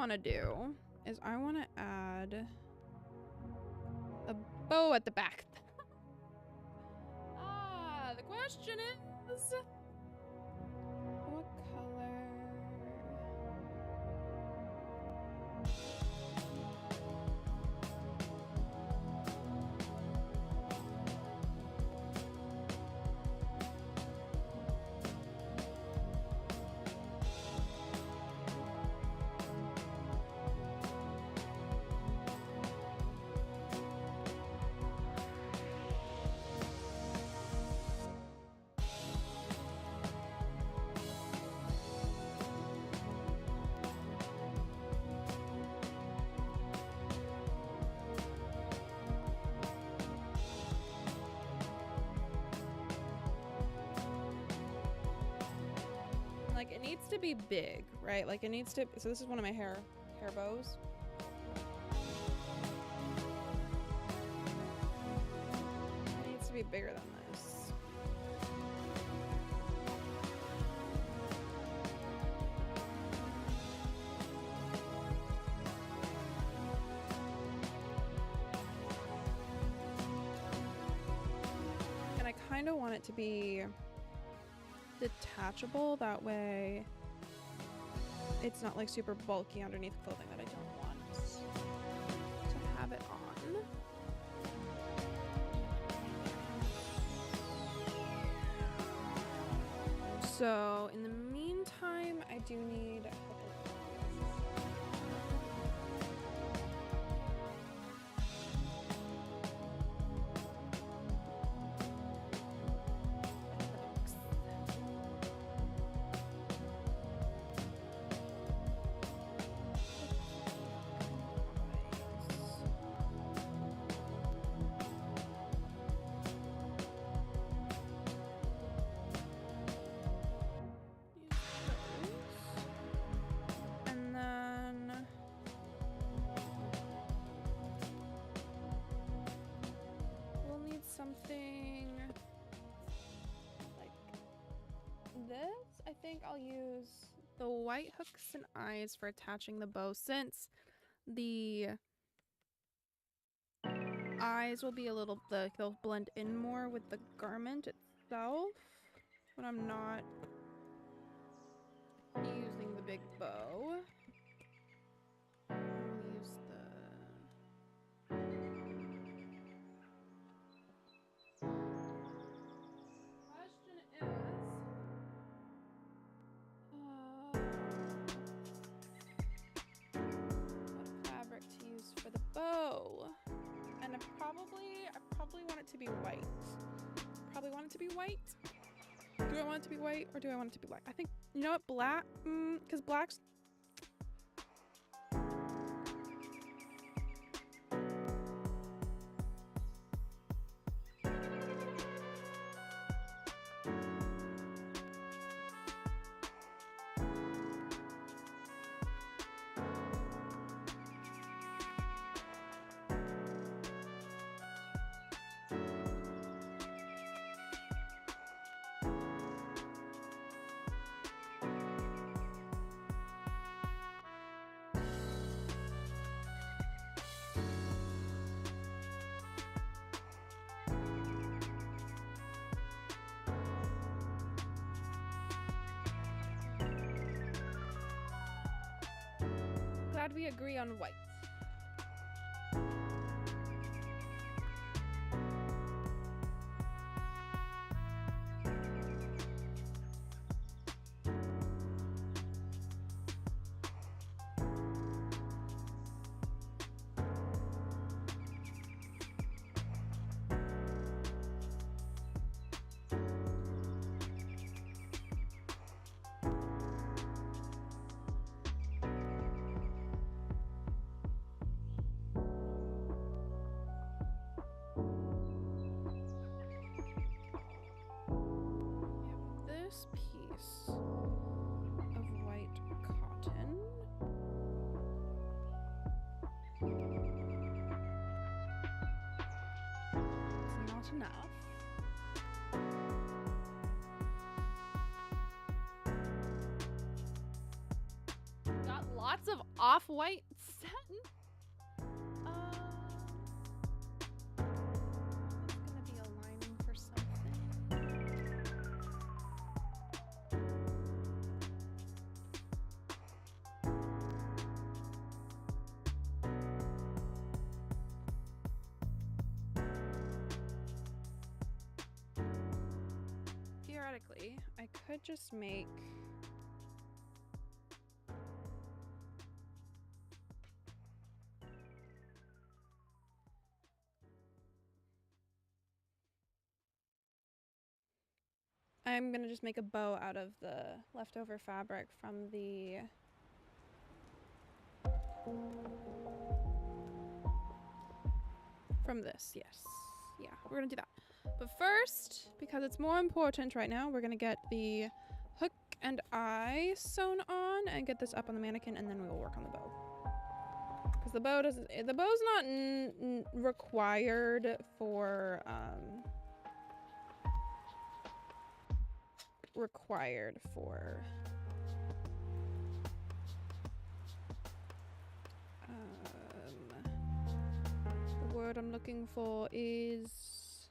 want to do is I want to add a bow at the back. The question is, what color? Like, it needs to be big, right? Like, it needs to, so this is one of my hair bows. It needs to be bigger than this. And I kind of want it to be detachable, that way it's not like super bulky underneath clothing that I don't want to have it on. So in the meantime, I do need a couple something like this. I think I'll use the white hooks and eyes for attaching the bow, since the eyes will be a little, they'll blend in more with the garment itself when I'm not using the big bow. I'll use the bow, and I probably want it to be white. Probably want it to be white. Do I want it to be white or do I want it to be black? I think, you know what, black, because black's glad we agree on white. This piece of white cotton. It's not enough. Got lots of off-white satin. It's gonna be a lining for something. Theoretically, I could just make I'm gonna just make a bow out of the leftover fabric from the this, yes. Yeah, we're gonna do that. But first, because it's more important right now, we're gonna get the hook and eye sewn on and get this up on the mannequin, and then we will work on the bow. Because the bow doesn't, the bow's not required for, the word I'm looking for is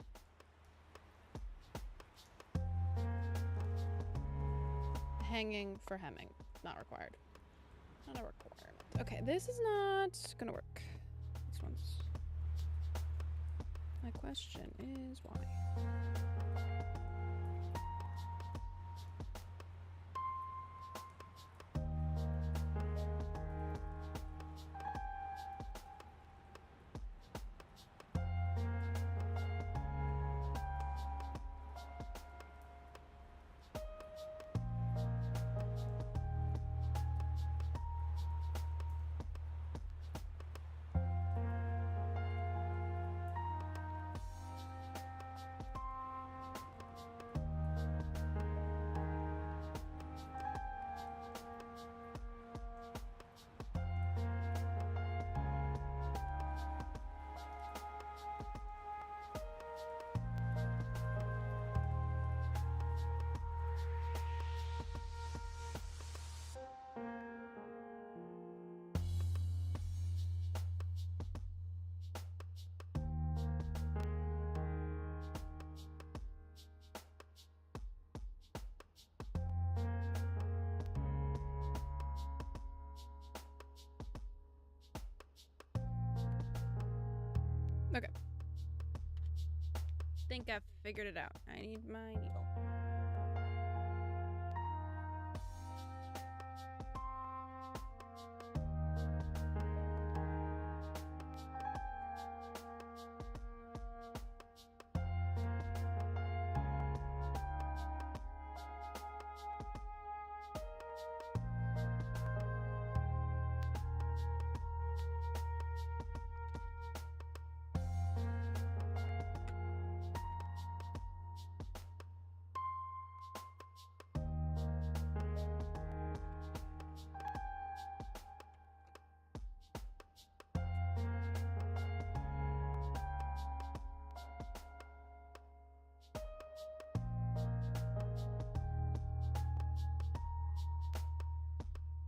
hanging for hemming. Not required. Not a requirement. Okay, this is not gonna work. This one's. My question is why? Okay. Think I've figured it out. I need my needle.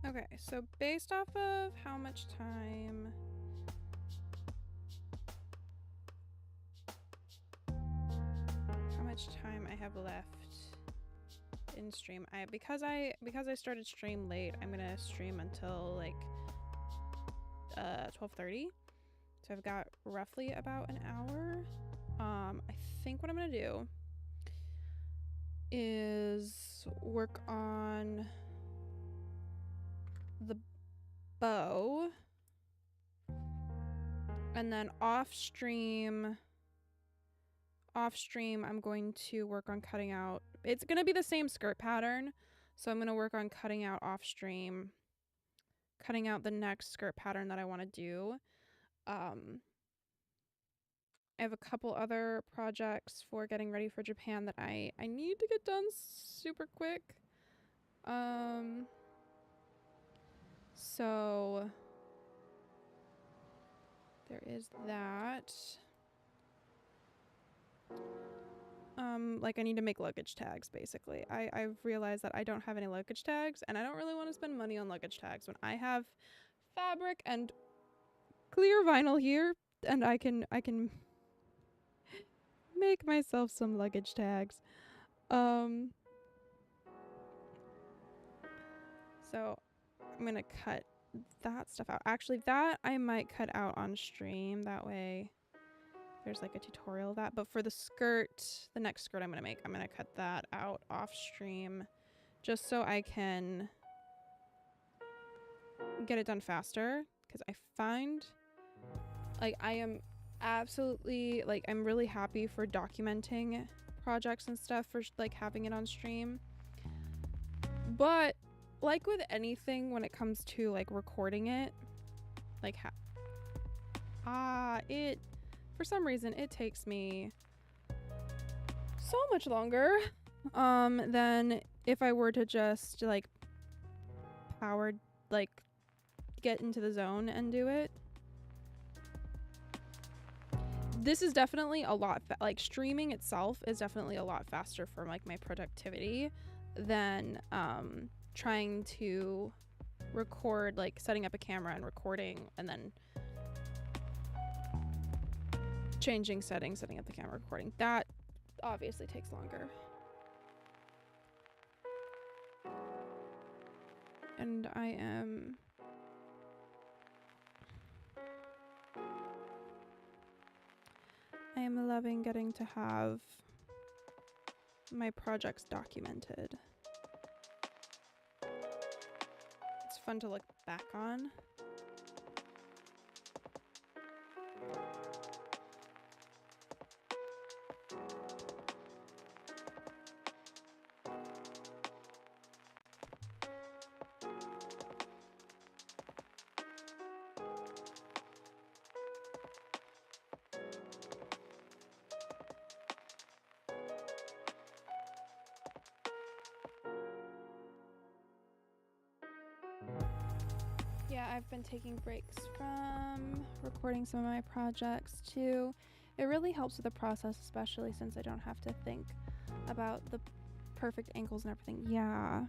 Okay, so based off of how much time I have left in stream, because I started stream late, I'm gonna stream until like 12:30. So I've got roughly about an hour. I think what I'm gonna do is work on the bow, and then off stream I'm going to work on cutting out, it's gonna be the same skirt pattern, so I'm gonna work on cutting out off stream, cutting out the next skirt pattern that I want to do. I have a couple other projects for getting ready for Japan that I need to get done super quick. So there is that. Like I need to make luggage tags basically. I've realized that I don't have any luggage tags and I don't really want to spend money on luggage tags when I have fabric and clear vinyl here and I can make myself some luggage tags. So I'm gonna cut that stuff out. Actually, that I might cut out on stream. That way there's like a tutorial of that. But for the skirt, the next skirt I'm gonna cut that out off stream just so I can get it done faster. Because I find like I am absolutely like I'm really happy for documenting projects and stuff for like having it on stream. But like with anything when it comes to like recording it, like it for some reason it takes me so much longer than if I were to just like get into the zone and do it. This is definitely a lot like streaming itself is definitely a lot faster for like my productivity than trying to record, like setting up a camera and recording and then changing settings, setting up the camera, recording. That obviously takes longer. And I am loving getting to have my projects documented. It's fun to look back on. Yeah, I've been taking breaks from recording some of my projects too. It really helps with the process, especially since I don't have to think about the perfect angles and everything. Yeah.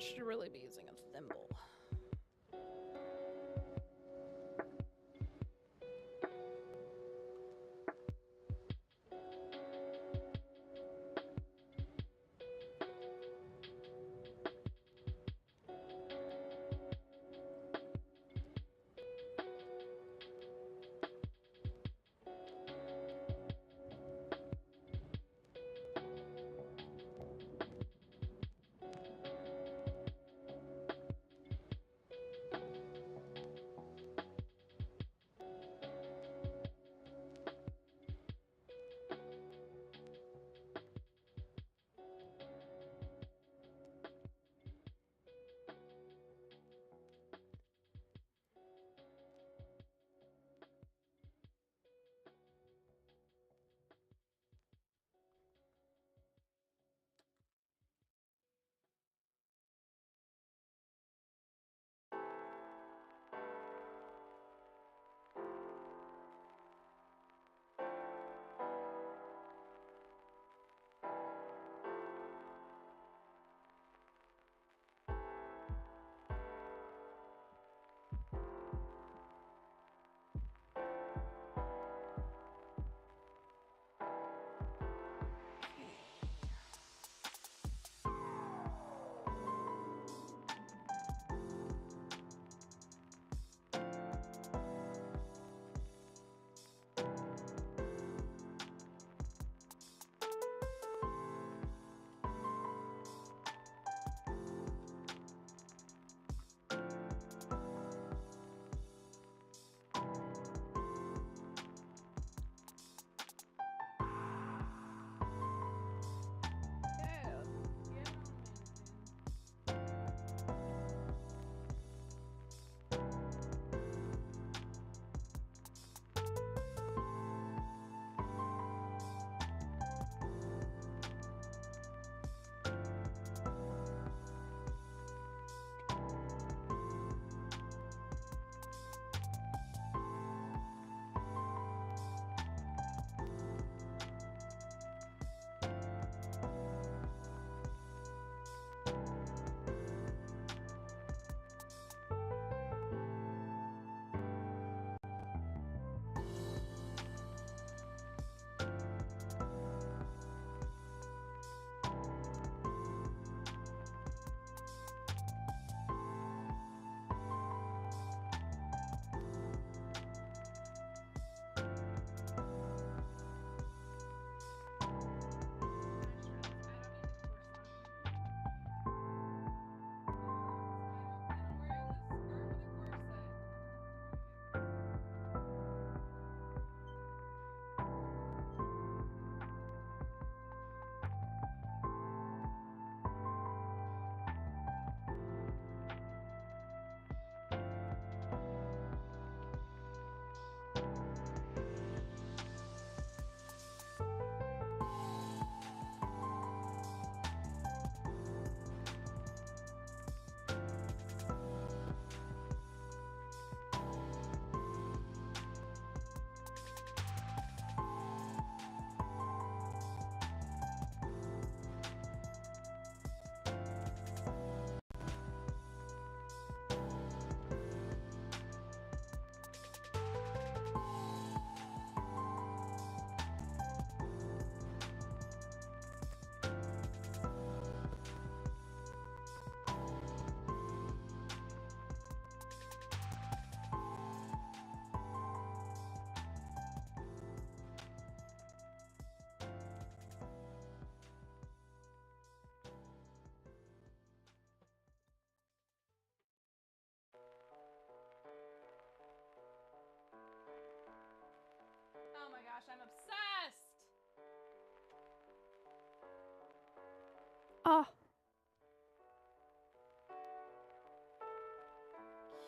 Should really be using a thimble.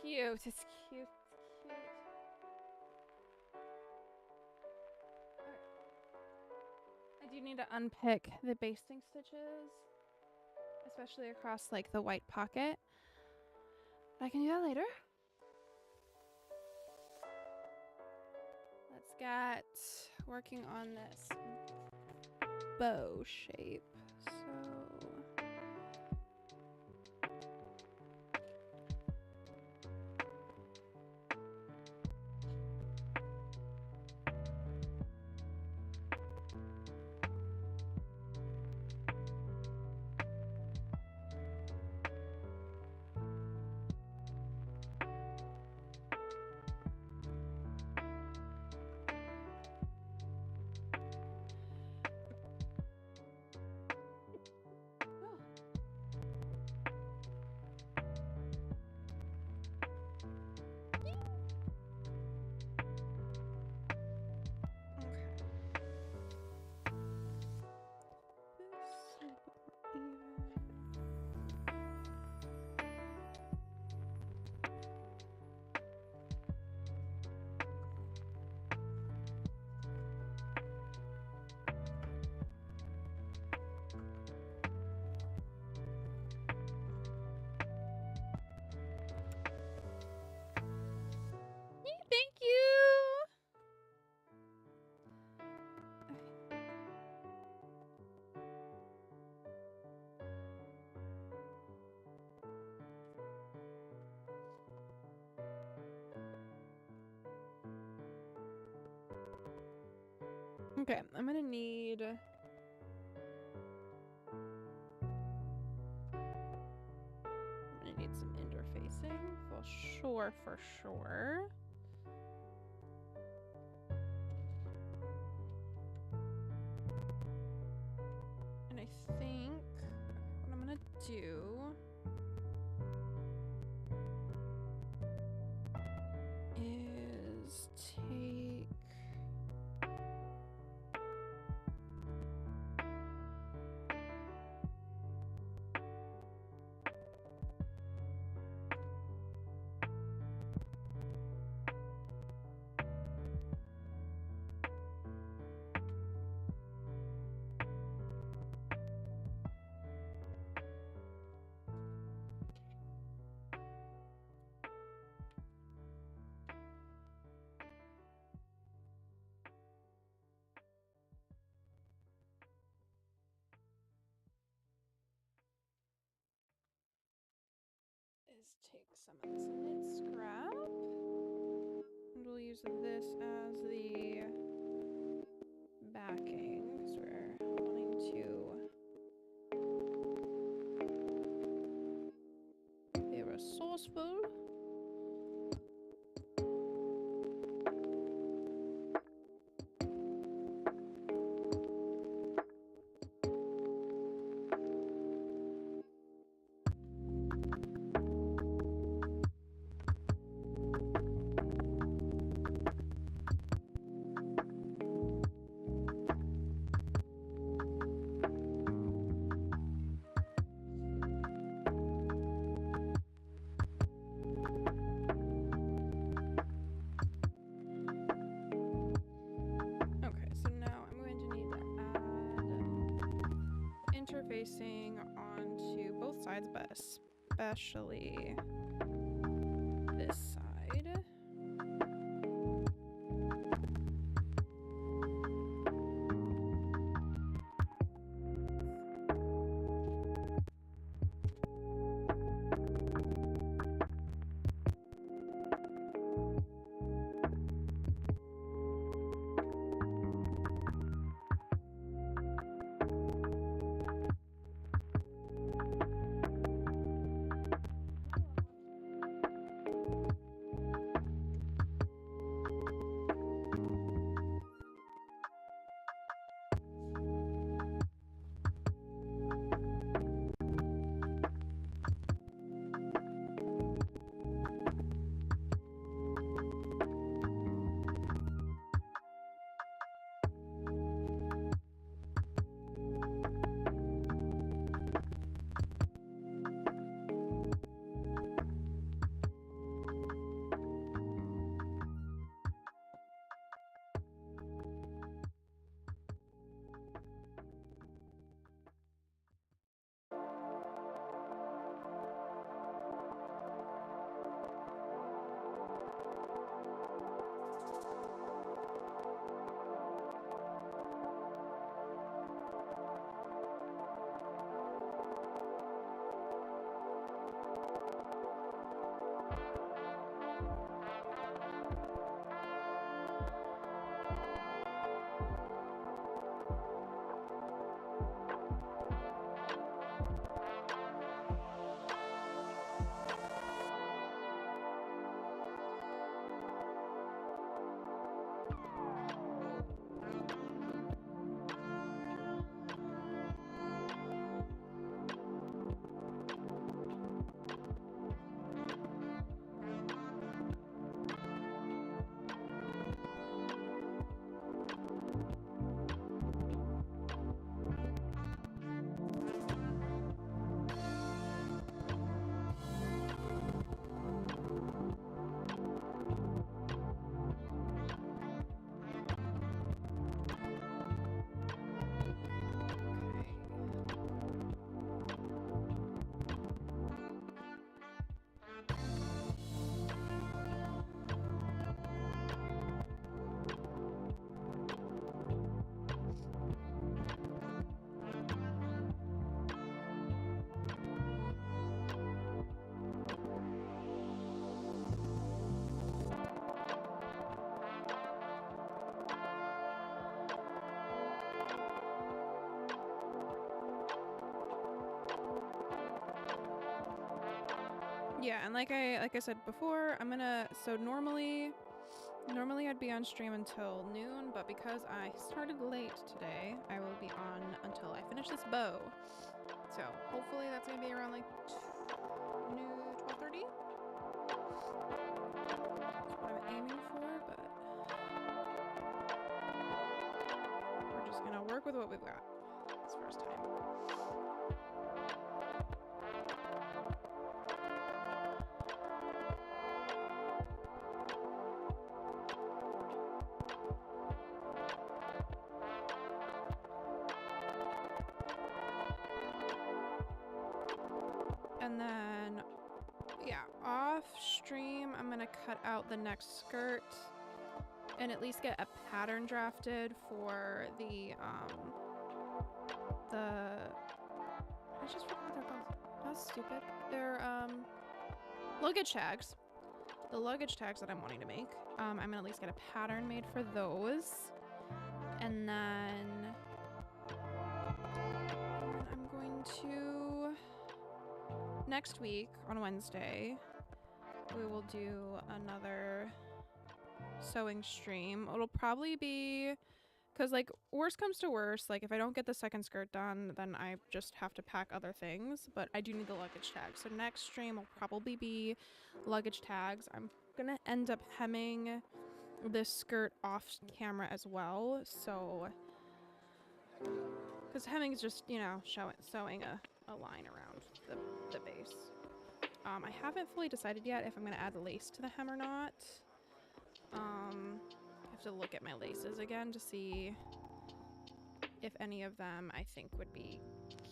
cute. It's cute. It's cute. I do need to unpick the basting stitches, especially across like the white pocket. I can do that later. Let's get working on this bow shape. So thank you. Okay, I'm gonna need some interfacing for sure, for sure. And I think what I'm gonna do is take some of this knit scrap, and we'll use this as the backing because we're wanting to be resourceful. Interfacing onto both sides, but especially this side. Yeah, and like I said before, I'm gonna, so normally I'd be on stream until noon, but because I started late today, I will be on until I finish this bow. So hopefully that's gonna be around like noon, 12:30. That's what I'm aiming for, but we're just gonna work with what we've got this first time. And then, yeah, off stream, I'm gonna cut out the next skirt and at least get a pattern drafted for the, I just forgot what they're called. That's stupid. They're, luggage tags. The luggage tags that I'm wanting to make. I'm gonna at least get a pattern made for those. And then I'm going to, next week on Wednesday, we will do another sewing stream. It'll probably be, because like worst comes to worst, like if I don't get the second skirt done, then I just have to pack other things, but I do need the luggage tags. So next stream will probably be luggage tags. I'm gonna end up hemming this skirt off camera as well, so because hemming is just, you know, sewing a line around the base. I haven't fully decided yet if I'm gonna add lace to the hem or not. I have to look at my laces again to see if any of them I think would be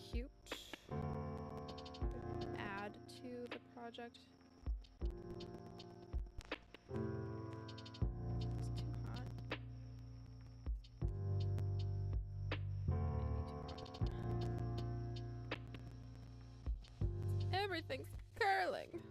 cute to add to the project. It's too hot. Maybe too hot. Everything's curling.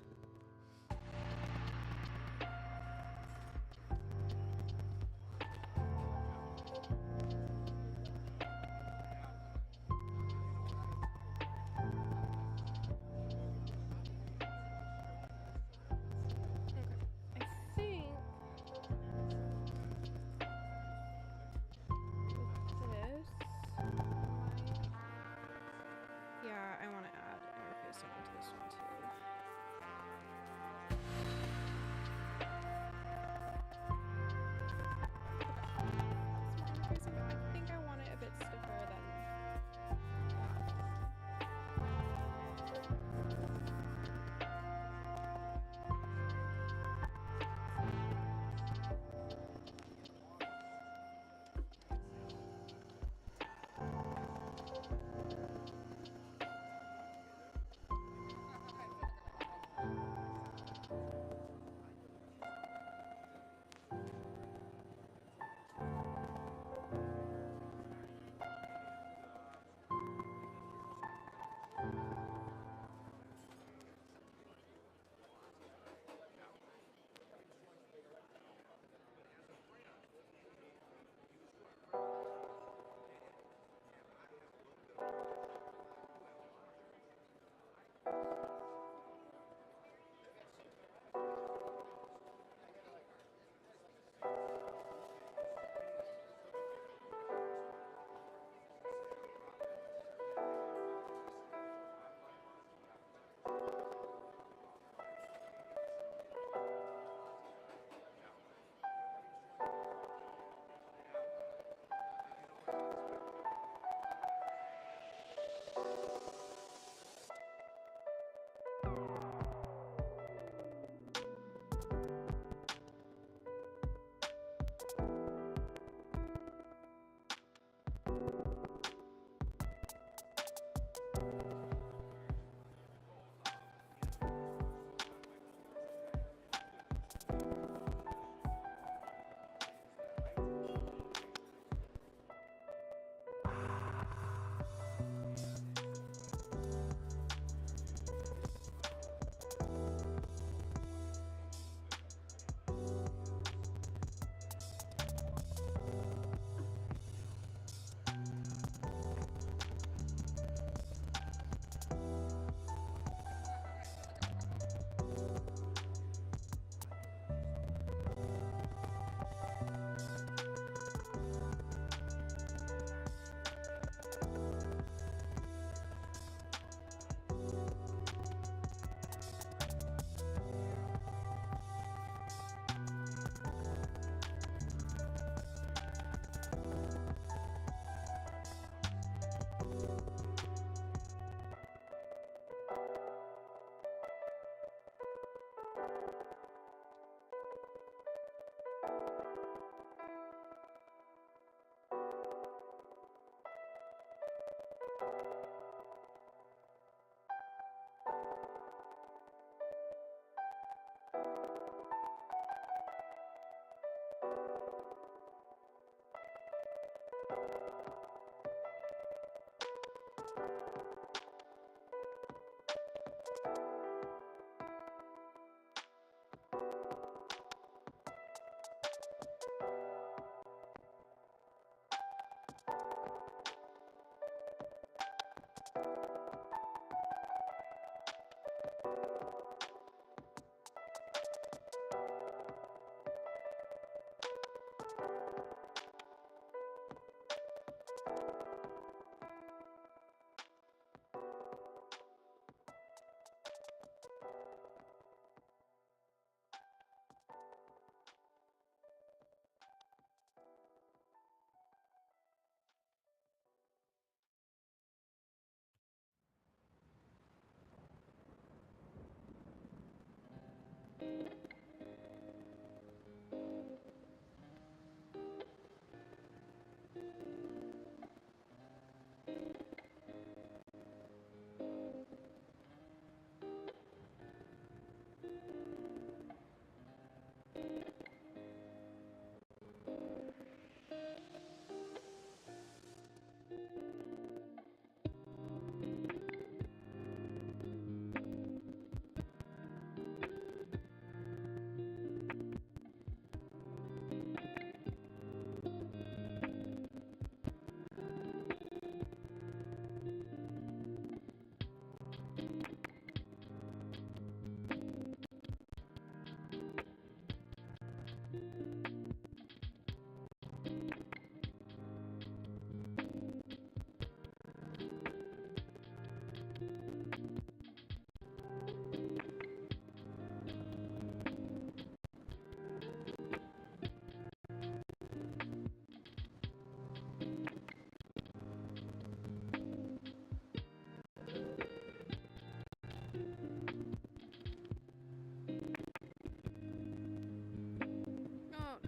Oh no.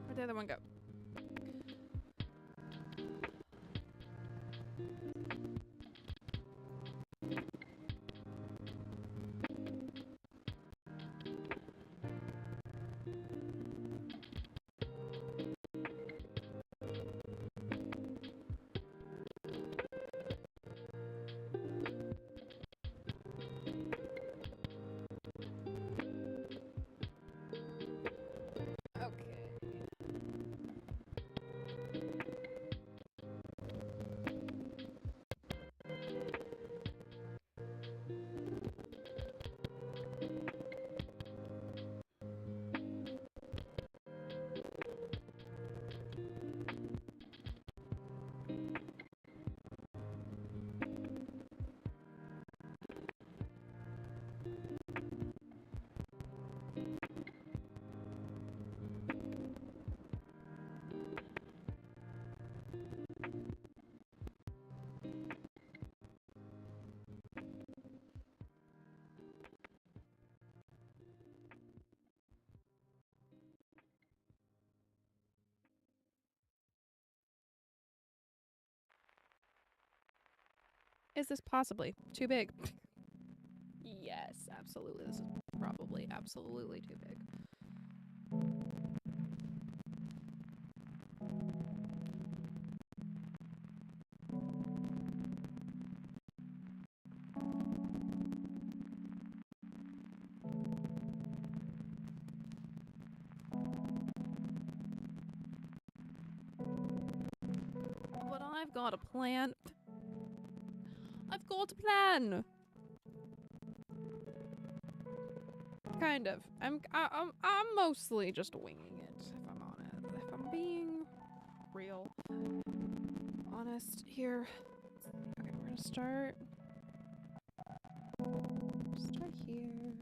Where'd the other one go? Okay. Is this possibly too big? Yes, absolutely. This is probably absolutely too big. But I've got a plan. I've got a plan. Kind of. I'm mostly just winging it, if I'm honest. If I'm being real honest here. Okay, we're gonna start here.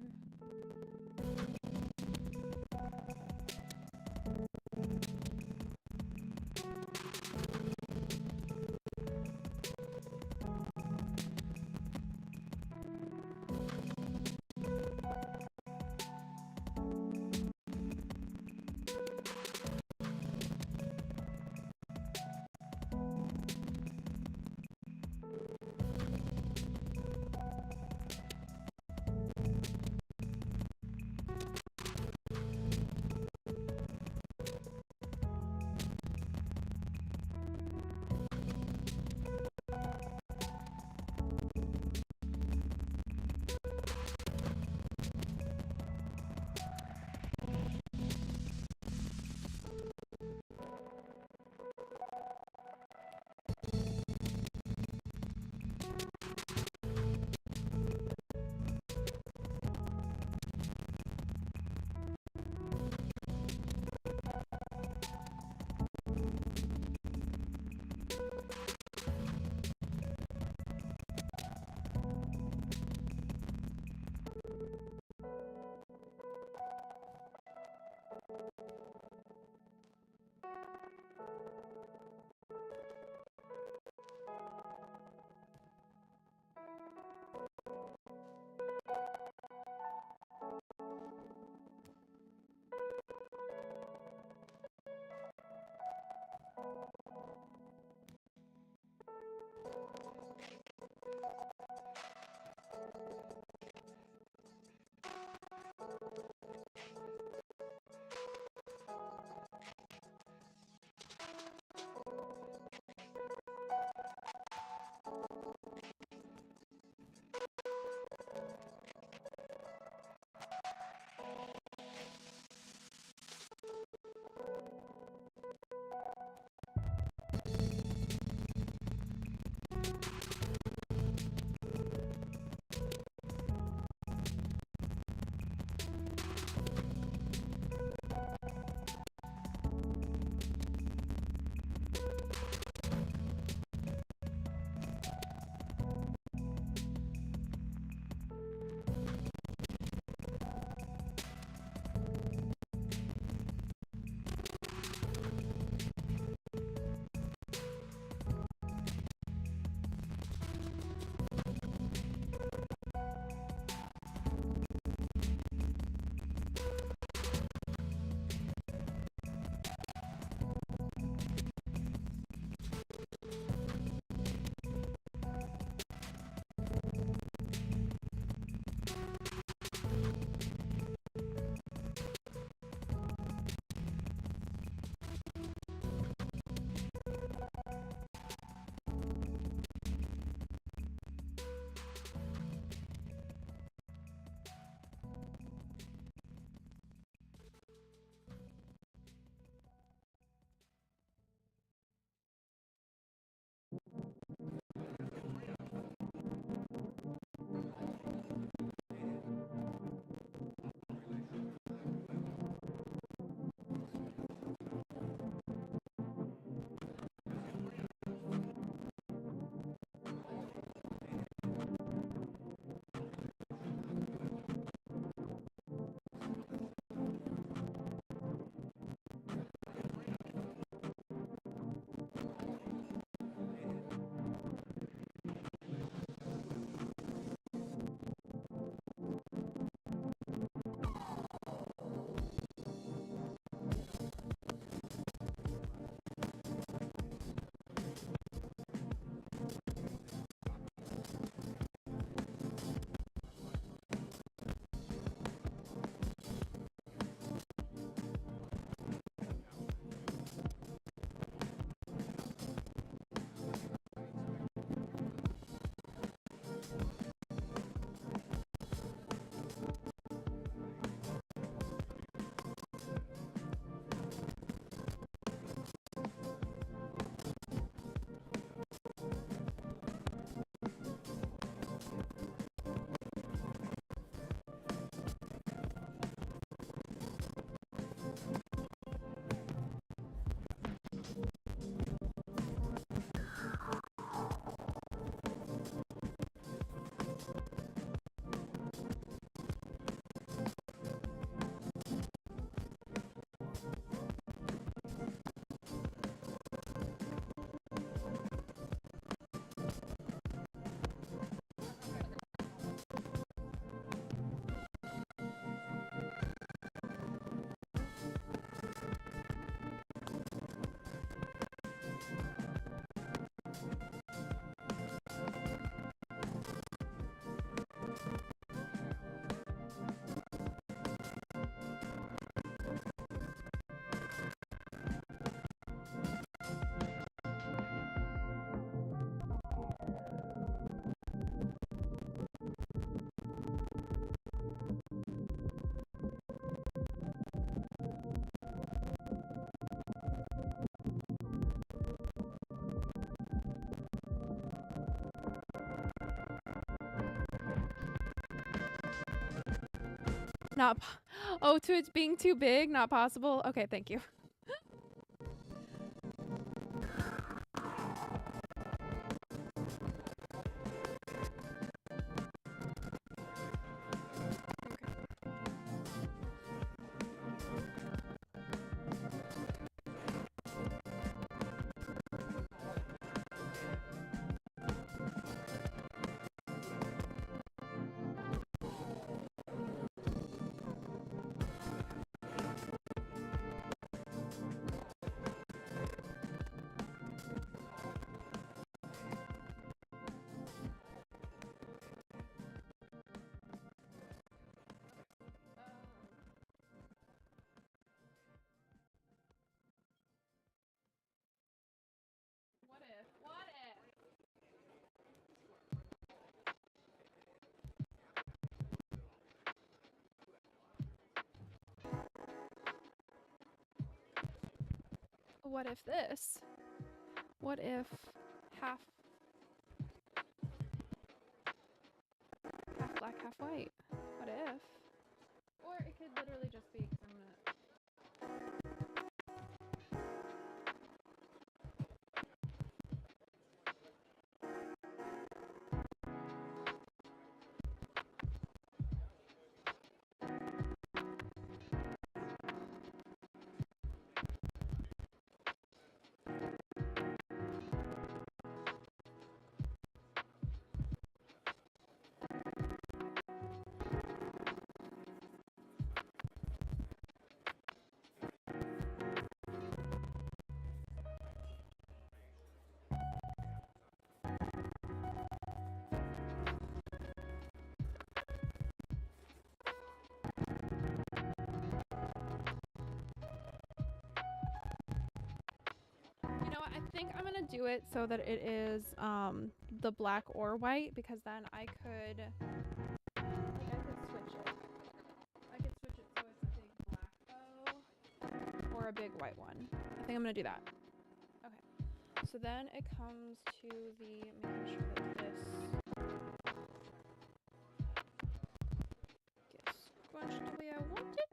Not oh, to it's being too big, not possible. Okay, thank you. What if? What if? What if this? What if half black, half white? What if? Or it could literally just be, because I'm gonna. You know what? I think I'm gonna do it so that it is the black or white, because then I could switch it. I could switch it so it's a big black bow or a big white one. I think I'm gonna do that. Okay. So then it comes to the making sure that this gets scrunched the way I want it.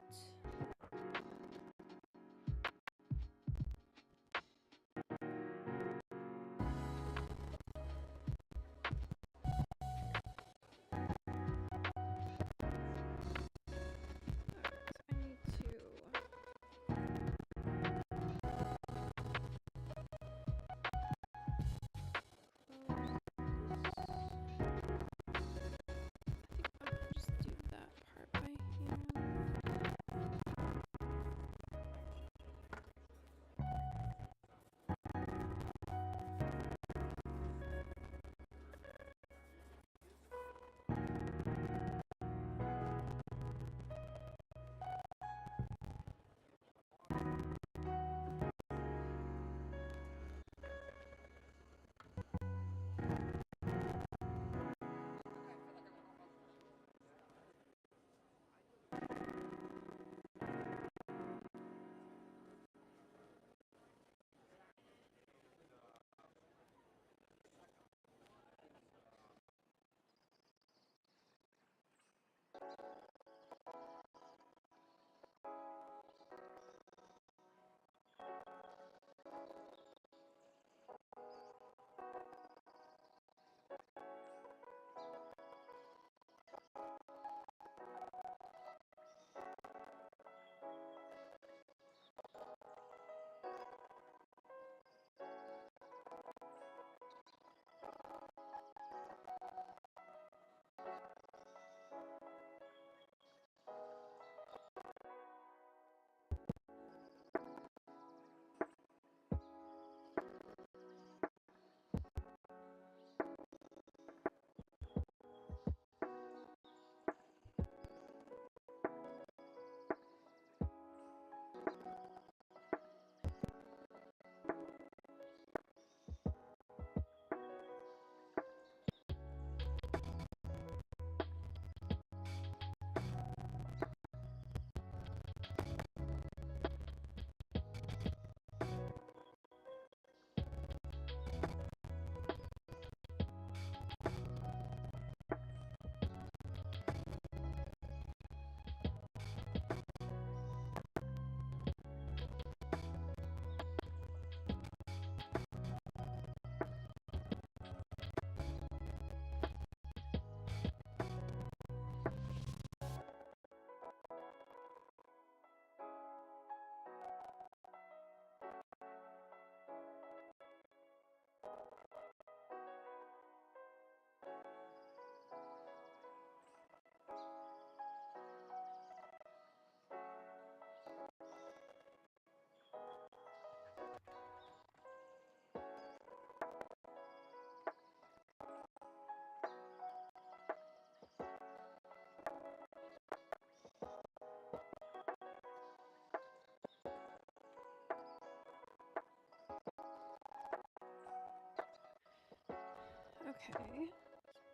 Okay,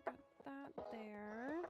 got that there.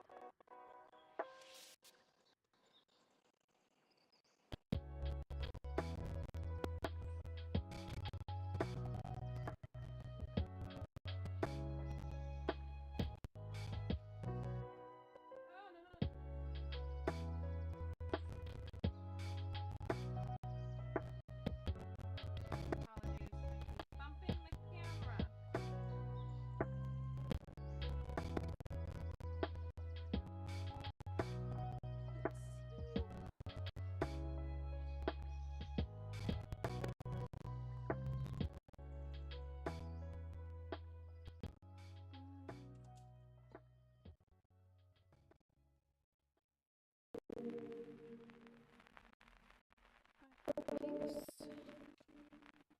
Nice.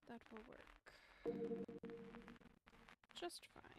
That will work just fine.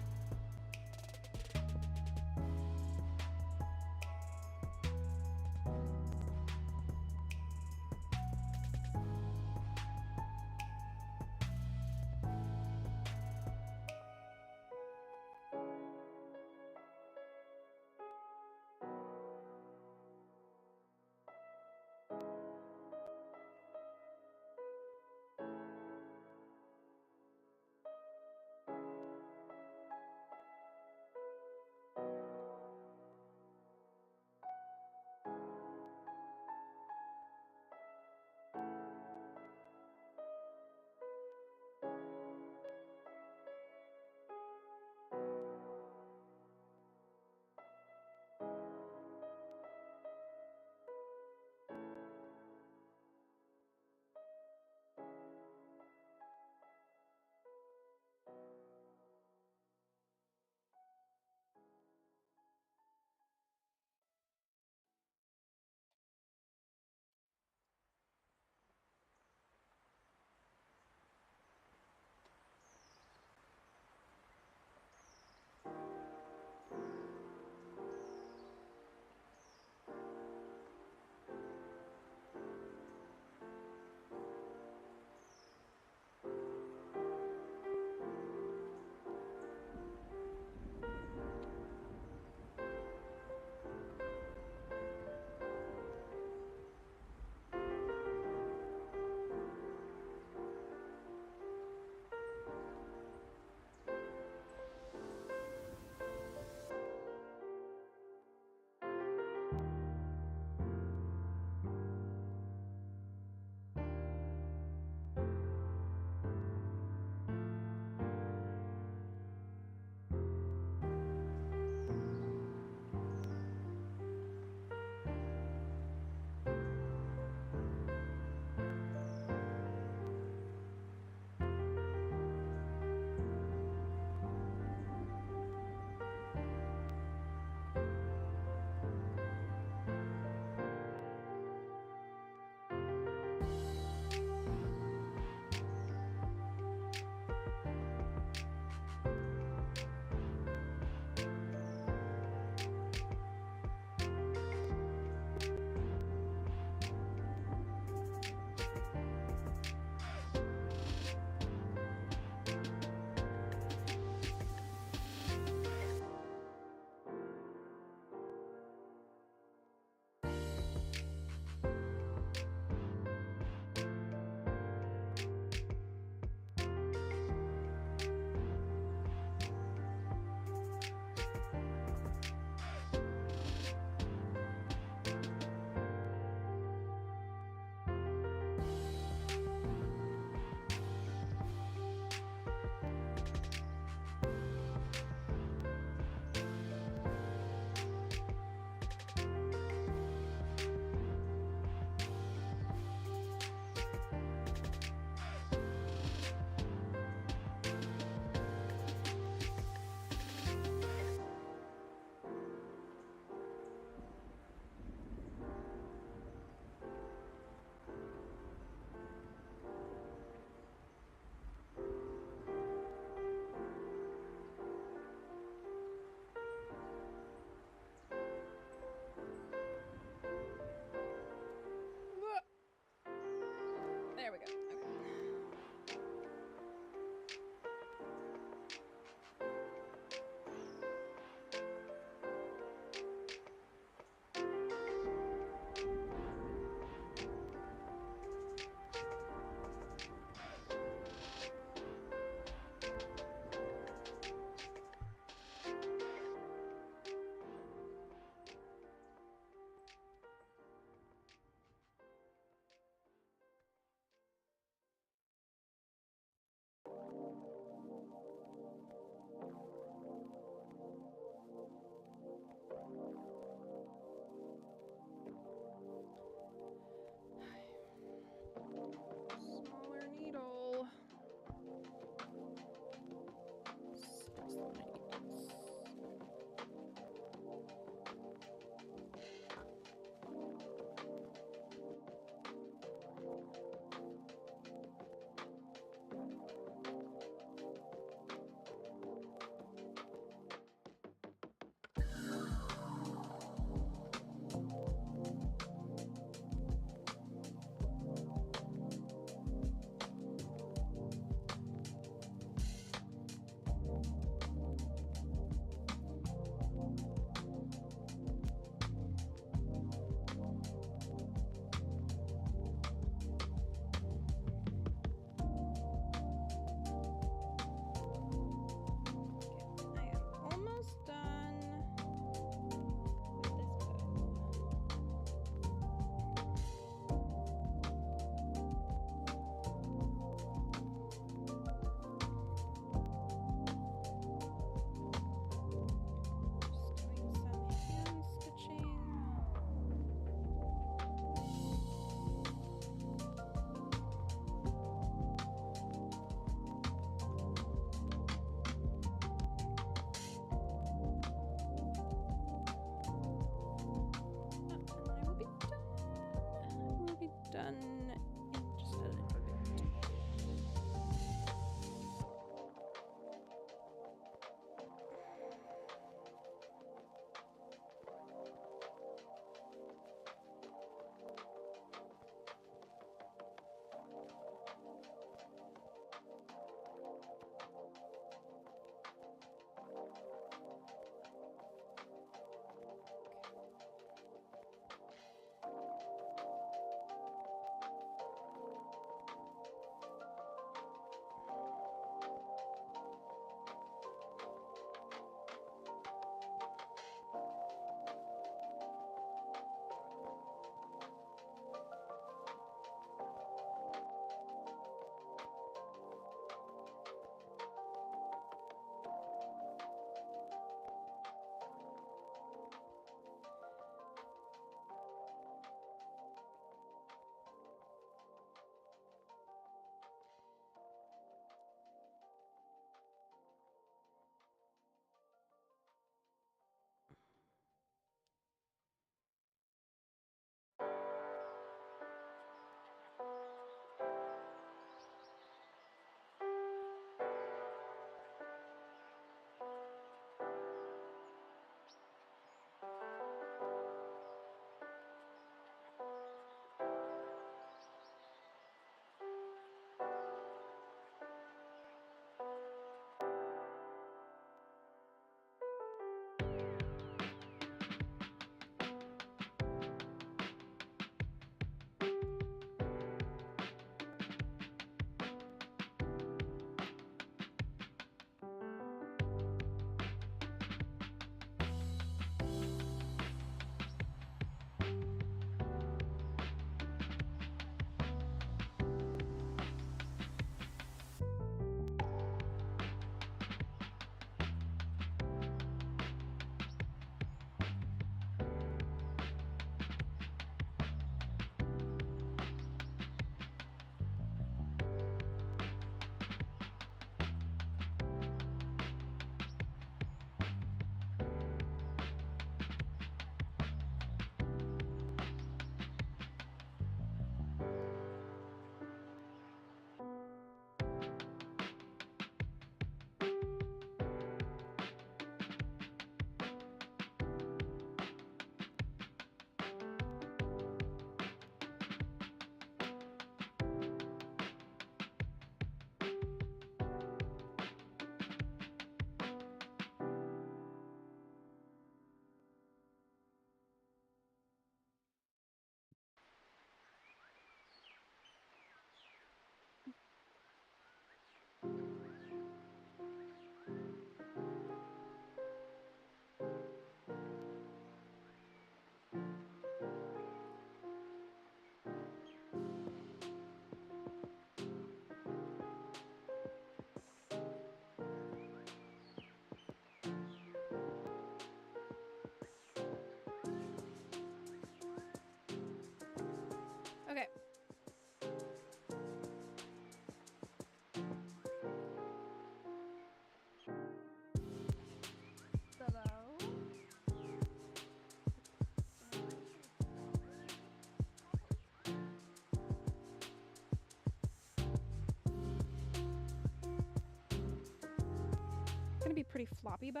gonna be pretty floppy bow.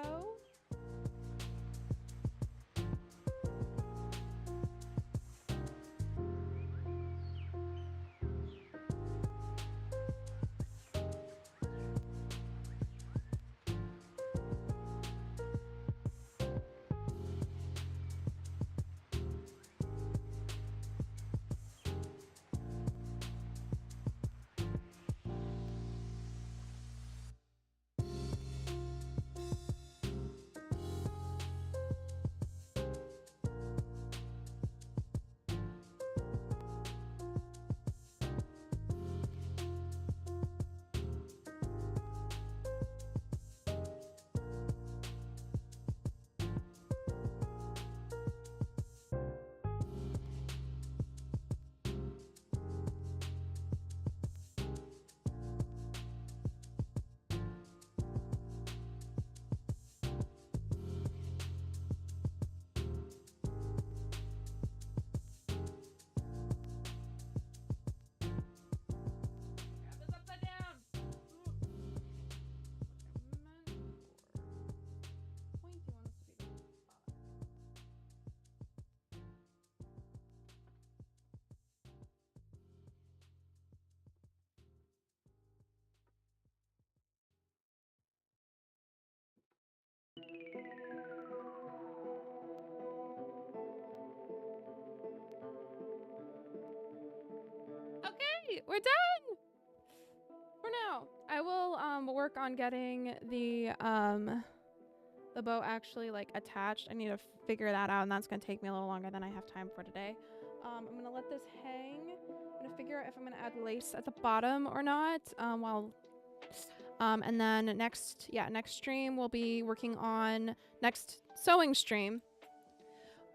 Okay, we're done for now. I will work on getting the bow actually like attached. I need to figure that out, and that's gonna take me a little longer than I have time for today. I'm gonna let this hang. I'm gonna figure out if I'm gonna add lace at the bottom or not. And then next stream we'll be working on next sewing stream.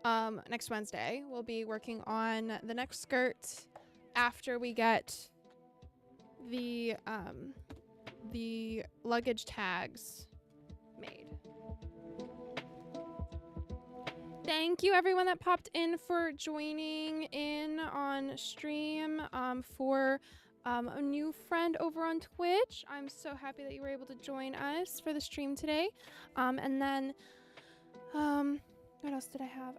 Next Wednesday we'll be working on the next skirt after we get the luggage tags made. Thank you everyone that popped in for joining in on stream. For a new friend over on Twitch, I'm so happy that you were able to join us for the stream today. And then what else did I have?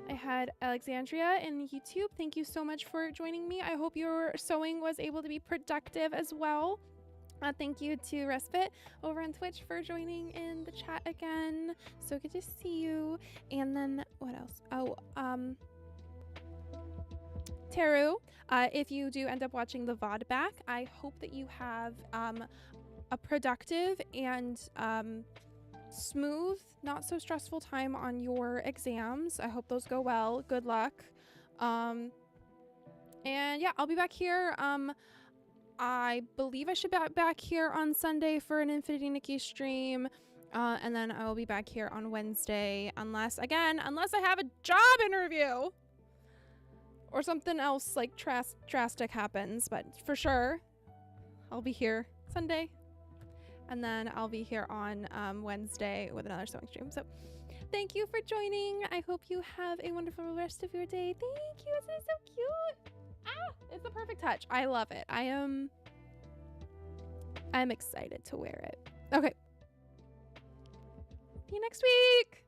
I had Alexandria in YouTube. Thank you so much for joining me. I hope your sewing was able to be productive as well. Thank you to Respite over on Twitch for joining in the chat again. So good to see you. And then what else? Oh, Teru, if you do end up watching the VOD back, I hope that you have a productive and smooth, not so stressful time on your exams. I hope those go well. Good luck. And yeah, I'll be back here. I believe I should be back here on Sunday for an Infinity Nikki stream. And then I will be back here on Wednesday unless I have a job interview or something else like drastic happens. But for sure, I'll be here Sunday. And then I'll be here on Wednesday with another sewing stream. So thank you for joining. I hope you have a wonderful rest of your day. Thank you. This is so cute. Ah, it's the perfect touch. I love it. I'm excited to wear it. Okay. See you next week.